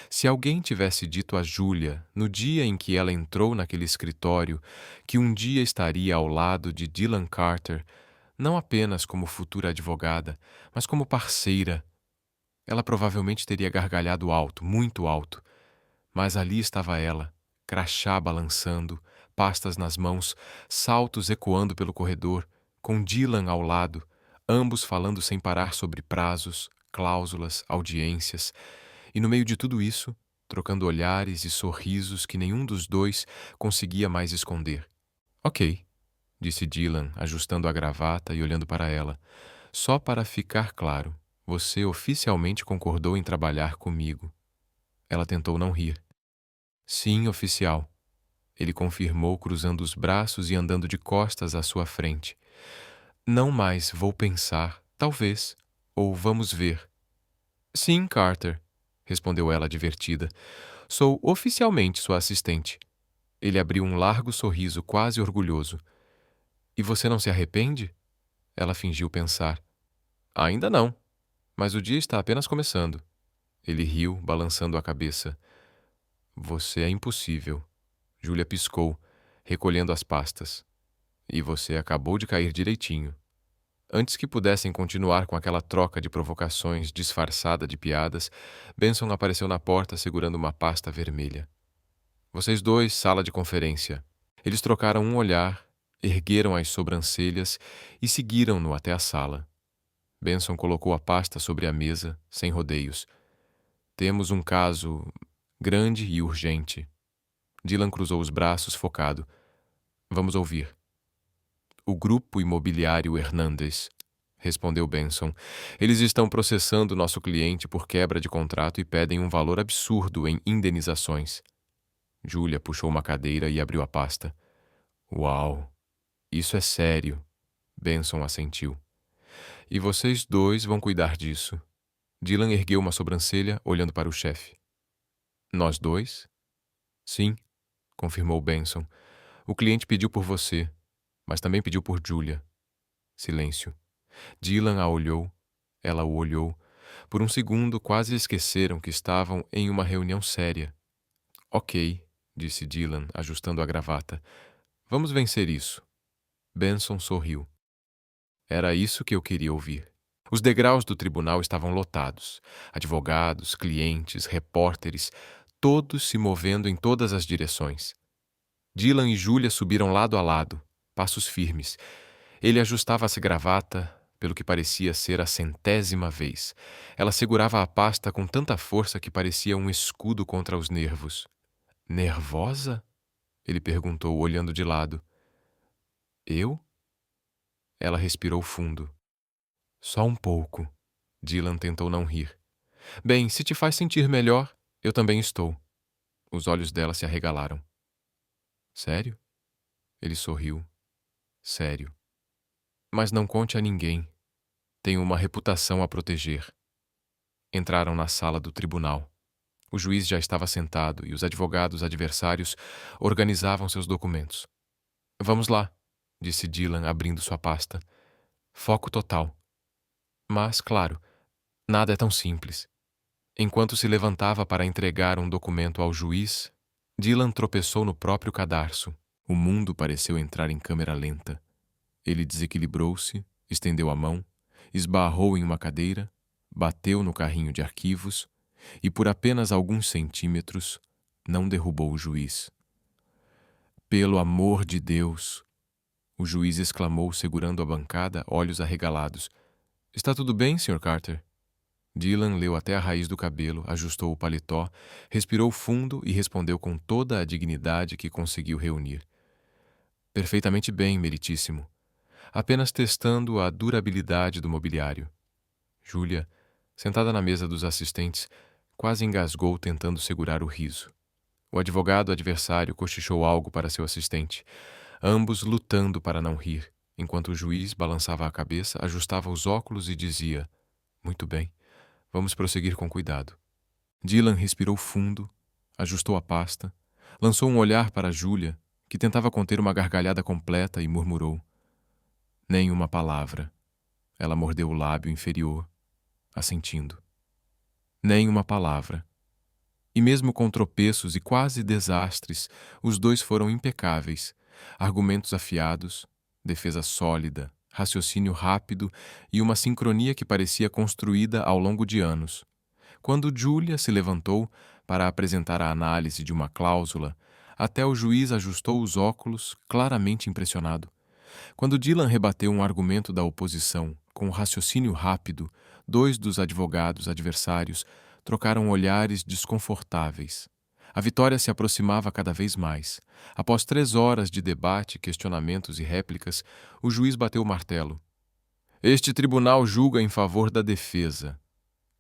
Se alguém tivesse dito a Júlia, no dia em que ela entrou naquele escritório, que um dia estaria ao lado de Dylan Carter, não apenas como futura advogada, mas como parceira, ela provavelmente teria gargalhado alto, muito alto. Mas ali estava ela, crachá balançando, pastas nas mãos, saltos ecoando pelo corredor, com Dylan ao lado, ambos falando sem parar sobre prazos, cláusulas, audiências, e no meio de tudo isso, trocando olhares e sorrisos que nenhum dos dois conseguia mais esconder. Ok, disse Dylan, ajustando a gravata e olhando para ela. Só para ficar claro, você oficialmente concordou em trabalhar comigo. Ela tentou não rir. Sim, oficial. Ele confirmou, cruzando os braços e andando de costas à sua frente. Não mais vou pensar, talvez, ou vamos ver. Sim, Carter, respondeu ela divertida. Sou oficialmente sua assistente. Ele abriu um largo sorriso quase orgulhoso. E você não se arrepende? Ela fingiu pensar. Ainda não, mas o dia está apenas começando. Ele riu, balançando a cabeça. Você é impossível. Júlia piscou, recolhendo as pastas. E você acabou de cair direitinho. Antes que pudessem continuar com aquela troca de provocações disfarçada de piadas, Benson apareceu na porta segurando uma pasta vermelha. Vocês dois, sala de conferência. Eles trocaram um olhar, ergueram as sobrancelhas e seguiram-no até a sala. Benson colocou a pasta sobre a mesa, sem rodeios. Temos um caso grande e urgente. Dylan cruzou os braços, focado. Vamos ouvir. O Grupo Imobiliário Hernandes, respondeu Benson. Eles estão processando nosso cliente por quebra de contrato e pedem um valor absurdo em indenizações. Júlia puxou uma cadeira e abriu a pasta. Uau, isso é sério. Benson assentiu. E vocês dois vão cuidar disso. Dylan ergueu uma sobrancelha, olhando para o chefe. Nós dois? Sim, confirmou Benson. O cliente pediu por você, mas também pediu por Júlia. Silêncio. Dylan a olhou, ela o olhou. Por um segundo quase esqueceram que estavam em uma reunião séria. Ok, disse Dylan, ajustando a gravata. Vamos vencer isso. Benson sorriu. Era isso que eu queria ouvir. Os degraus do tribunal estavam lotados. Advogados, clientes, repórteres, todos se movendo em todas as direções. Dylan e Júlia subiram lado a lado, passos firmes. Ele ajustava-se gravata, pelo que parecia ser a 100ª vez. Ela segurava a pasta com tanta força que parecia um escudo contra os nervos. Nervosa? Ele perguntou, olhando de lado. Eu? Ela respirou fundo. Só um pouco. Dylan tentou não rir. Bem, se te faz sentir melhor, eu também estou. Os olhos dela se arregalaram. Sério? Ele sorriu. Sério. Mas não conte a ninguém. Tenho uma reputação a proteger. Entraram na sala do tribunal. O juiz já estava sentado e os advogados adversários organizavam seus documentos. Vamos lá, disse Dylan, abrindo sua pasta. Foco total. Mas, claro, nada é tão simples. Enquanto se levantava para entregar um documento ao juiz, Dylan tropeçou no próprio cadarço. O mundo pareceu entrar em câmera lenta. Ele desequilibrou-se, estendeu a mão, esbarrou em uma cadeira, bateu no carrinho de arquivos e, por apenas alguns centímetros, não derrubou o juiz. Pelo amor de Deus! O juiz exclamou, segurando a bancada, olhos arregalados. Está tudo bem, Sr. Carter? Dylan leu até a raiz do cabelo, ajustou o paletó, respirou fundo e respondeu com toda a dignidade que conseguiu reunir. Perfeitamente bem, meritíssimo. Apenas testando a durabilidade do mobiliário. Júlia, sentada na mesa dos assistentes, quase engasgou tentando segurar o riso. O advogado adversário cochichou algo para seu assistente, ambos lutando para não rir, enquanto o juiz balançava a cabeça, ajustava os óculos e dizia: "Muito bem, vamos prosseguir com cuidado." Dylan respirou fundo, ajustou a pasta, lançou um olhar para Julia, que tentava conter uma gargalhada completa, e murmurou: "Nem uma palavra." Ela mordeu o lábio inferior, assentindo. Nem uma palavra. E mesmo com tropeços e quase desastres, os dois foram impecáveis. Argumentos afiados, defesa sólida, raciocínio rápido e uma sincronia que parecia construída ao longo de anos. Quando Julia se levantou para apresentar a análise de uma cláusula, até o juiz ajustou os óculos, claramente impressionado. Quando Dylan rebateu um argumento da oposição com um raciocínio rápido, dois dos advogados adversários trocaram olhares desconfortáveis. A vitória se aproximava cada vez mais. Após 3 horas de debate, questionamentos e réplicas, o juiz bateu o martelo. "Este tribunal julga em favor da defesa."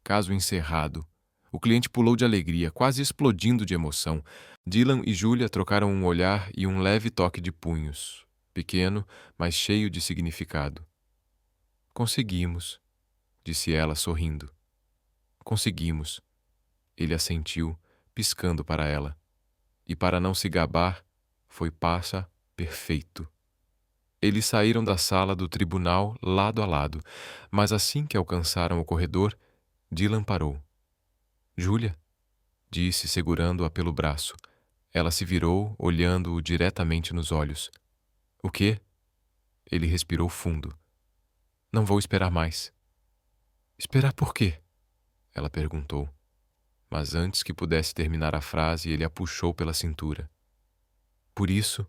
Caso encerrado. O cliente pulou de alegria, quase explodindo de emoção. Dylan e Julia trocaram um olhar e um leve toque de punhos. Pequeno, mas cheio de significado. "Conseguimos", disse ela, sorrindo. "Conseguimos." Ele assentiu, piscando para ela. E para não se gabar, foi passa perfeito. Eles saíram da sala do tribunal lado a lado, mas assim que alcançaram o corredor, Dylan parou. "Julia?" disse, segurando-a pelo braço. Ela se virou, olhando-o diretamente nos olhos. "O quê?" Ele respirou fundo. "Não vou esperar mais." "Esperar por quê?" ela perguntou. Mas antes que pudesse terminar a frase, ele a puxou pela cintura. "Por isso,"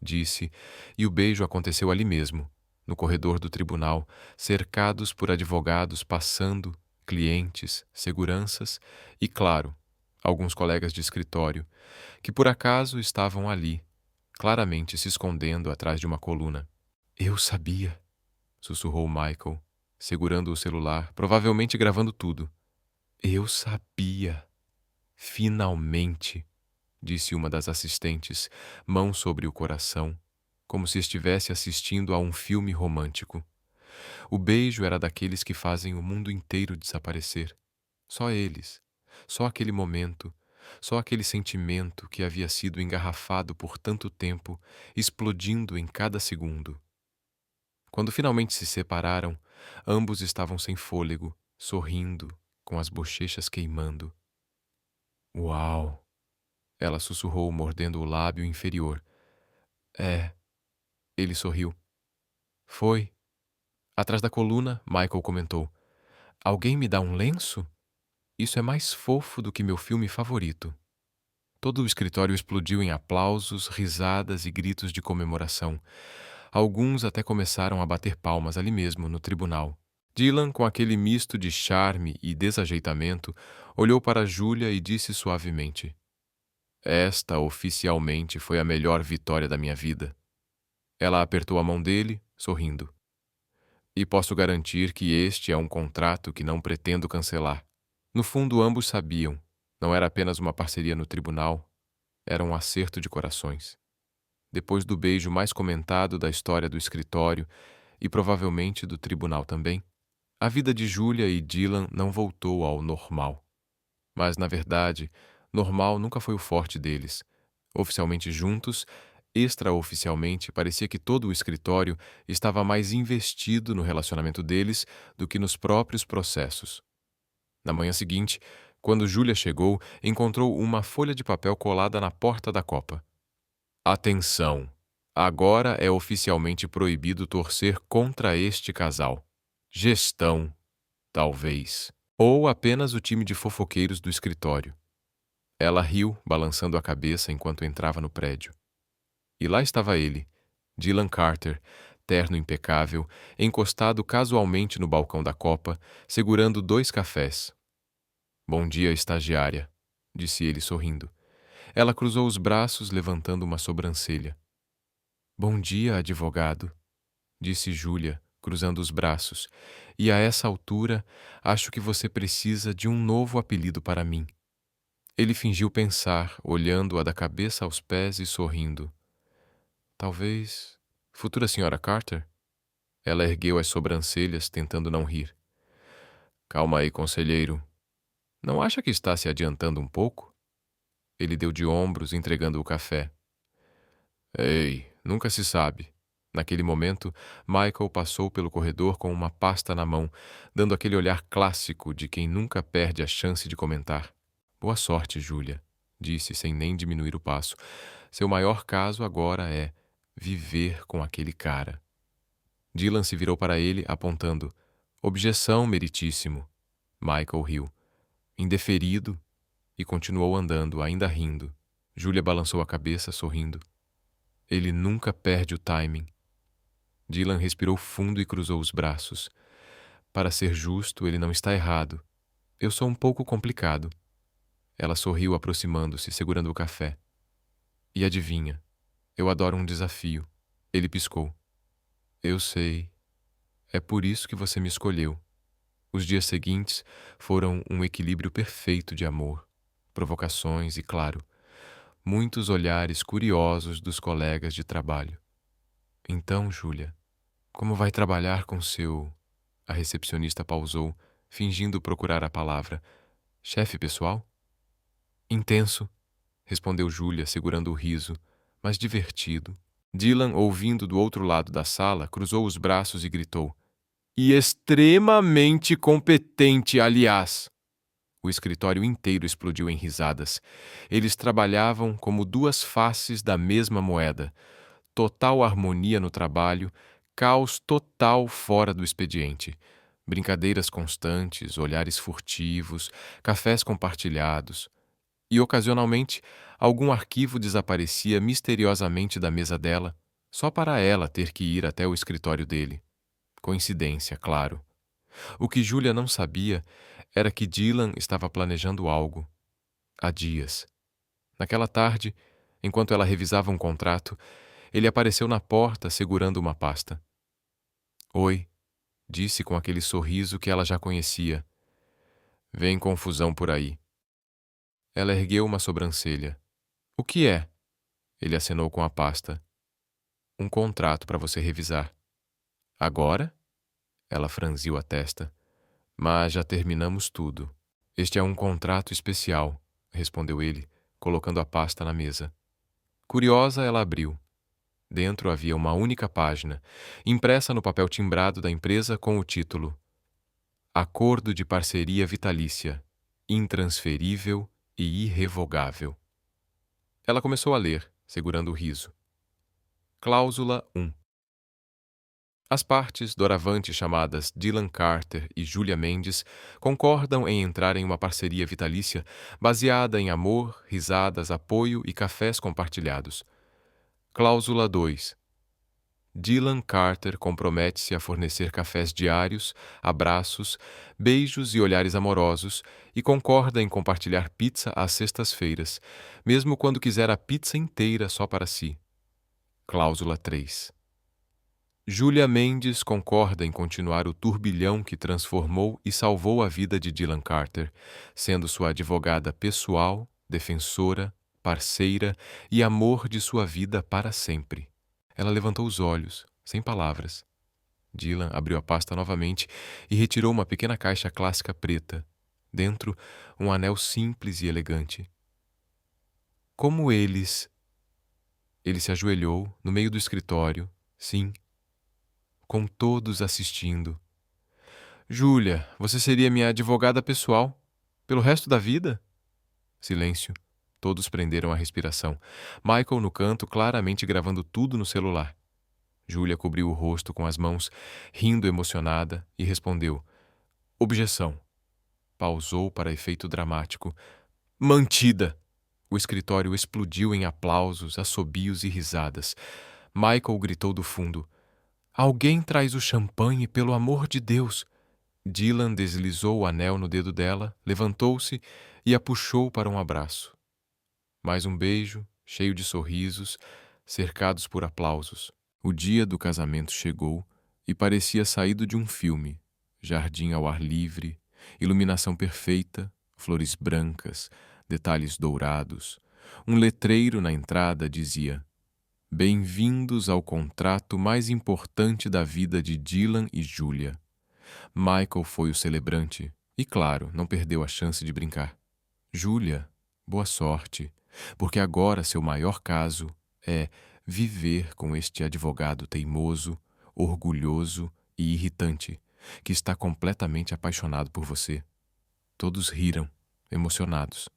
disse, e o beijo aconteceu ali mesmo, no corredor do tribunal, cercados por advogados passando, clientes, seguranças e, claro, alguns colegas de escritório, que por acaso estavam ali, claramente se escondendo atrás de uma coluna. "Eu sabia", sussurrou Michael, segurando o celular, provavelmente gravando tudo. "Eu sabia. Finalmente", disse uma das assistentes, mão sobre o coração, como se estivesse assistindo a um filme romântico. O beijo era daqueles que fazem o mundo inteiro desaparecer. Só eles, só aquele momento, só aquele sentimento que havia sido engarrafado por tanto tempo, explodindo em cada segundo. Quando finalmente se separaram, ambos estavam sem fôlego, sorrindo, com as bochechas queimando. "Uau!" ela sussurrou, mordendo o lábio inferior. "É." Ele sorriu. "Foi." Atrás da coluna, Michael comentou: "Alguém me dá um lenço? Isso é mais fofo do que meu filme favorito." Todo o escritório explodiu em aplausos, risadas e gritos de comemoração. Alguns até começaram a bater palmas ali mesmo, no tribunal. Dylan, com aquele misto de charme e desajeitamento, olhou para Julia e disse suavemente: "Esta oficialmente foi a melhor vitória da minha vida." Ela apertou a mão dele, sorrindo. "E posso garantir que este é um contrato que não pretendo cancelar." No fundo, ambos sabiam. Não era apenas uma parceria no tribunal, era um acerto de corações. Depois do beijo mais comentado da história do escritório e provavelmente do tribunal também, a vida de Julia e Dylan não voltou ao normal. Mas, na verdade, normal nunca foi o forte deles. Oficialmente juntos, extraoficialmente, parecia que todo o escritório estava mais investido no relacionamento deles do que nos próprios processos. Na manhã seguinte, quando Julia chegou, encontrou uma folha de papel colada na porta da copa. "Atenção! Agora é oficialmente proibido torcer contra este casal. Gestão, talvez. Ou apenas o time de fofoqueiros do escritório." Ela riu, balançando a cabeça enquanto entrava no prédio. E lá estava ele, Dylan Carter, terno impecável, encostado casualmente no balcão da copa, segurando 2 cafés. "Bom dia, estagiária", disse ele sorrindo. Ela cruzou os braços, levantando uma sobrancelha. "Bom dia, advogado", disse Julia, cruzando os braços. "E a essa altura, acho que você precisa de um novo apelido para mim." Ele fingiu pensar, olhando-a da cabeça aos pés e sorrindo. "Talvez... futura senhora Carter?" Ela ergueu as sobrancelhas, tentando não rir. Calma aí, conselheiro. Não acha que está se adiantando um pouco? Ele deu de ombros, entregando o café. Ei, nunca se sabe. Naquele momento, Michael passou pelo corredor com uma pasta na mão, dando aquele olhar clássico de quem nunca perde a chance de comentar. Boa sorte, Júlia, disse sem nem diminuir o passo. Seu maior caso agora é viver com aquele cara. Dylan se virou para ele, apontando. Objeção, meritíssimo. Michael riu. Indeferido, e continuou andando, ainda rindo. Júlia balançou a cabeça, sorrindo. Ele nunca perde o timing. Dylan respirou fundo e cruzou os braços. Para ser justo, ele não está errado. Eu sou um pouco complicado. Ela sorriu, aproximando-se, segurando o café. E adivinha, eu adoro um desafio. Ele piscou. Eu sei. É por isso que você me escolheu. Os dias seguintes foram um equilíbrio perfeito de amor, provocações e, claro, muitos olhares curiosos dos colegas de trabalho. Então, Júlia, como vai trabalhar com seu... A recepcionista pausou, fingindo procurar a palavra. Chefe pessoal? Intenso, respondeu Júlia, segurando o riso, mas divertido. Dylan, ouvindo do outro lado da sala, cruzou os braços e gritou. E extremamente competente, aliás. O escritório inteiro explodiu em risadas. Eles trabalhavam como duas faces da mesma moeda. Total harmonia no trabalho, caos total fora do expediente. Brincadeiras constantes, olhares furtivos, cafés compartilhados. E, ocasionalmente, algum arquivo desaparecia misteriosamente da mesa dela, só para ela ter que ir até o escritório dele. Coincidência, claro. O que Júlia não sabia era que Dylan estava planejando algo. Há dias. Naquela tarde, enquanto ela revisava um contrato, ele apareceu na porta segurando uma pasta. Oi, disse com aquele sorriso que ela já conhecia. Vem confusão por aí. Ela ergueu uma sobrancelha. O que é? Ele acenou com a pasta. Um contrato para você revisar. Agora? Ela franziu a testa. Mas já terminamos tudo. Este é um contrato especial, respondeu ele, colocando a pasta na mesa. Curiosa, ela abriu. Dentro havia uma única página, impressa no papel timbrado da empresa com o título Acordo de Parceria Vitalícia, Intransferível e Irrevogável. Ela começou a ler, segurando o riso. Cláusula 1. As partes, doravante chamadas Dylan Carter e Julia Mendes, concordam em entrar em uma parceria vitalícia baseada em amor, risadas, apoio e cafés compartilhados. Cláusula 2. Dylan Carter compromete-se a fornecer cafés diários, abraços, beijos e olhares amorosos e concorda em compartilhar pizza às sextas-feiras, mesmo quando quiser a pizza inteira só para si. Cláusula 3. Julia Mendes concorda em continuar o turbilhão que transformou e salvou a vida de Dylan Carter, sendo sua advogada pessoal, defensora, parceira e amor de sua vida para sempre. Ela levantou os olhos, sem palavras. Dylan abriu a pasta novamente e retirou uma pequena caixa clássica preta. Dentro, um anel simples e elegante. Como eles... Ele se ajoelhou no meio do escritório, sim, com todos assistindo. Júlia, você seria minha advogada pessoal? Pelo resto da vida? Silêncio. Todos prenderam a respiração. Michael no canto, claramente gravando tudo no celular. Júlia cobriu o rosto com as mãos, rindo emocionada, e respondeu. Objeção. Pausou para efeito dramático. Mantida! O escritório explodiu em aplausos, assobios e risadas. Michael gritou do fundo. Alguém traz o champanhe, pelo amor de Deus! Dylan deslizou o anel no dedo dela, levantou-se e a puxou para um abraço. Mais um beijo, cheio de sorrisos, cercados por aplausos. O dia do casamento chegou e parecia saído de um filme. Jardim ao ar livre, iluminação perfeita, flores brancas, detalhes dourados. Um letreiro na entrada dizia: Bem-vindos ao contrato mais importante da vida de Dylan e Julia. Michael foi o celebrante e, claro, não perdeu a chance de brincar. Julia, boa sorte, porque agora seu maior caso é viver com este advogado teimoso, orgulhoso e irritante, que está completamente apaixonado por você. Todos riram, emocionados.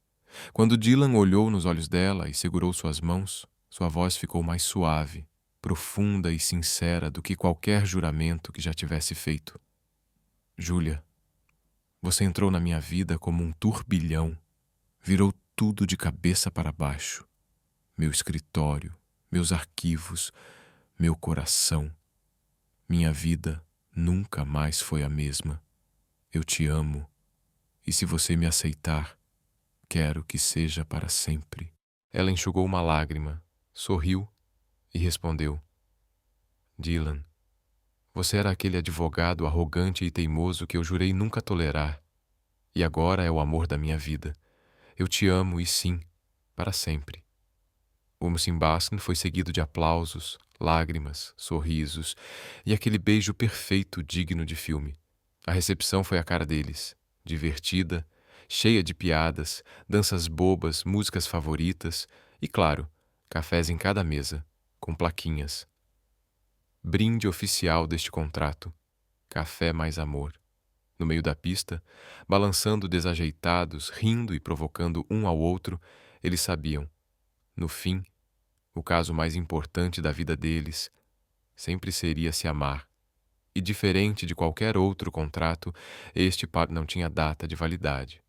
Quando Dylan olhou nos olhos dela e segurou suas mãos, sua voz ficou mais suave, profunda e sincera do que qualquer juramento que já tivesse feito. Julia, você entrou na minha vida como um turbilhão, virou tudo de cabeça para baixo. Meu escritório, meus arquivos, meu coração. Minha vida nunca mais foi a mesma. Eu te amo, e se você me aceitar, quero que seja para sempre. Ela enxugou uma lágrima, sorriu e respondeu: Dylan, você era aquele advogado arrogante e teimoso que eu jurei nunca tolerar, e agora é o amor da minha vida. Eu te amo e sim, para sempre. O Mocimboa foi seguido de aplausos, lágrimas, sorrisos e aquele beijo perfeito digno de filme. A recepção foi a cara deles, divertida, cheia de piadas, danças bobas, músicas favoritas e, claro, cafés em cada mesa, com plaquinhas. Brinde oficial deste contrato: café mais amor. No meio da pista, balançando desajeitados, rindo e provocando um ao outro, eles sabiam, no fim, o caso mais importante da vida deles sempre seria se amar. E diferente de qualquer outro contrato, este não tinha data de validade.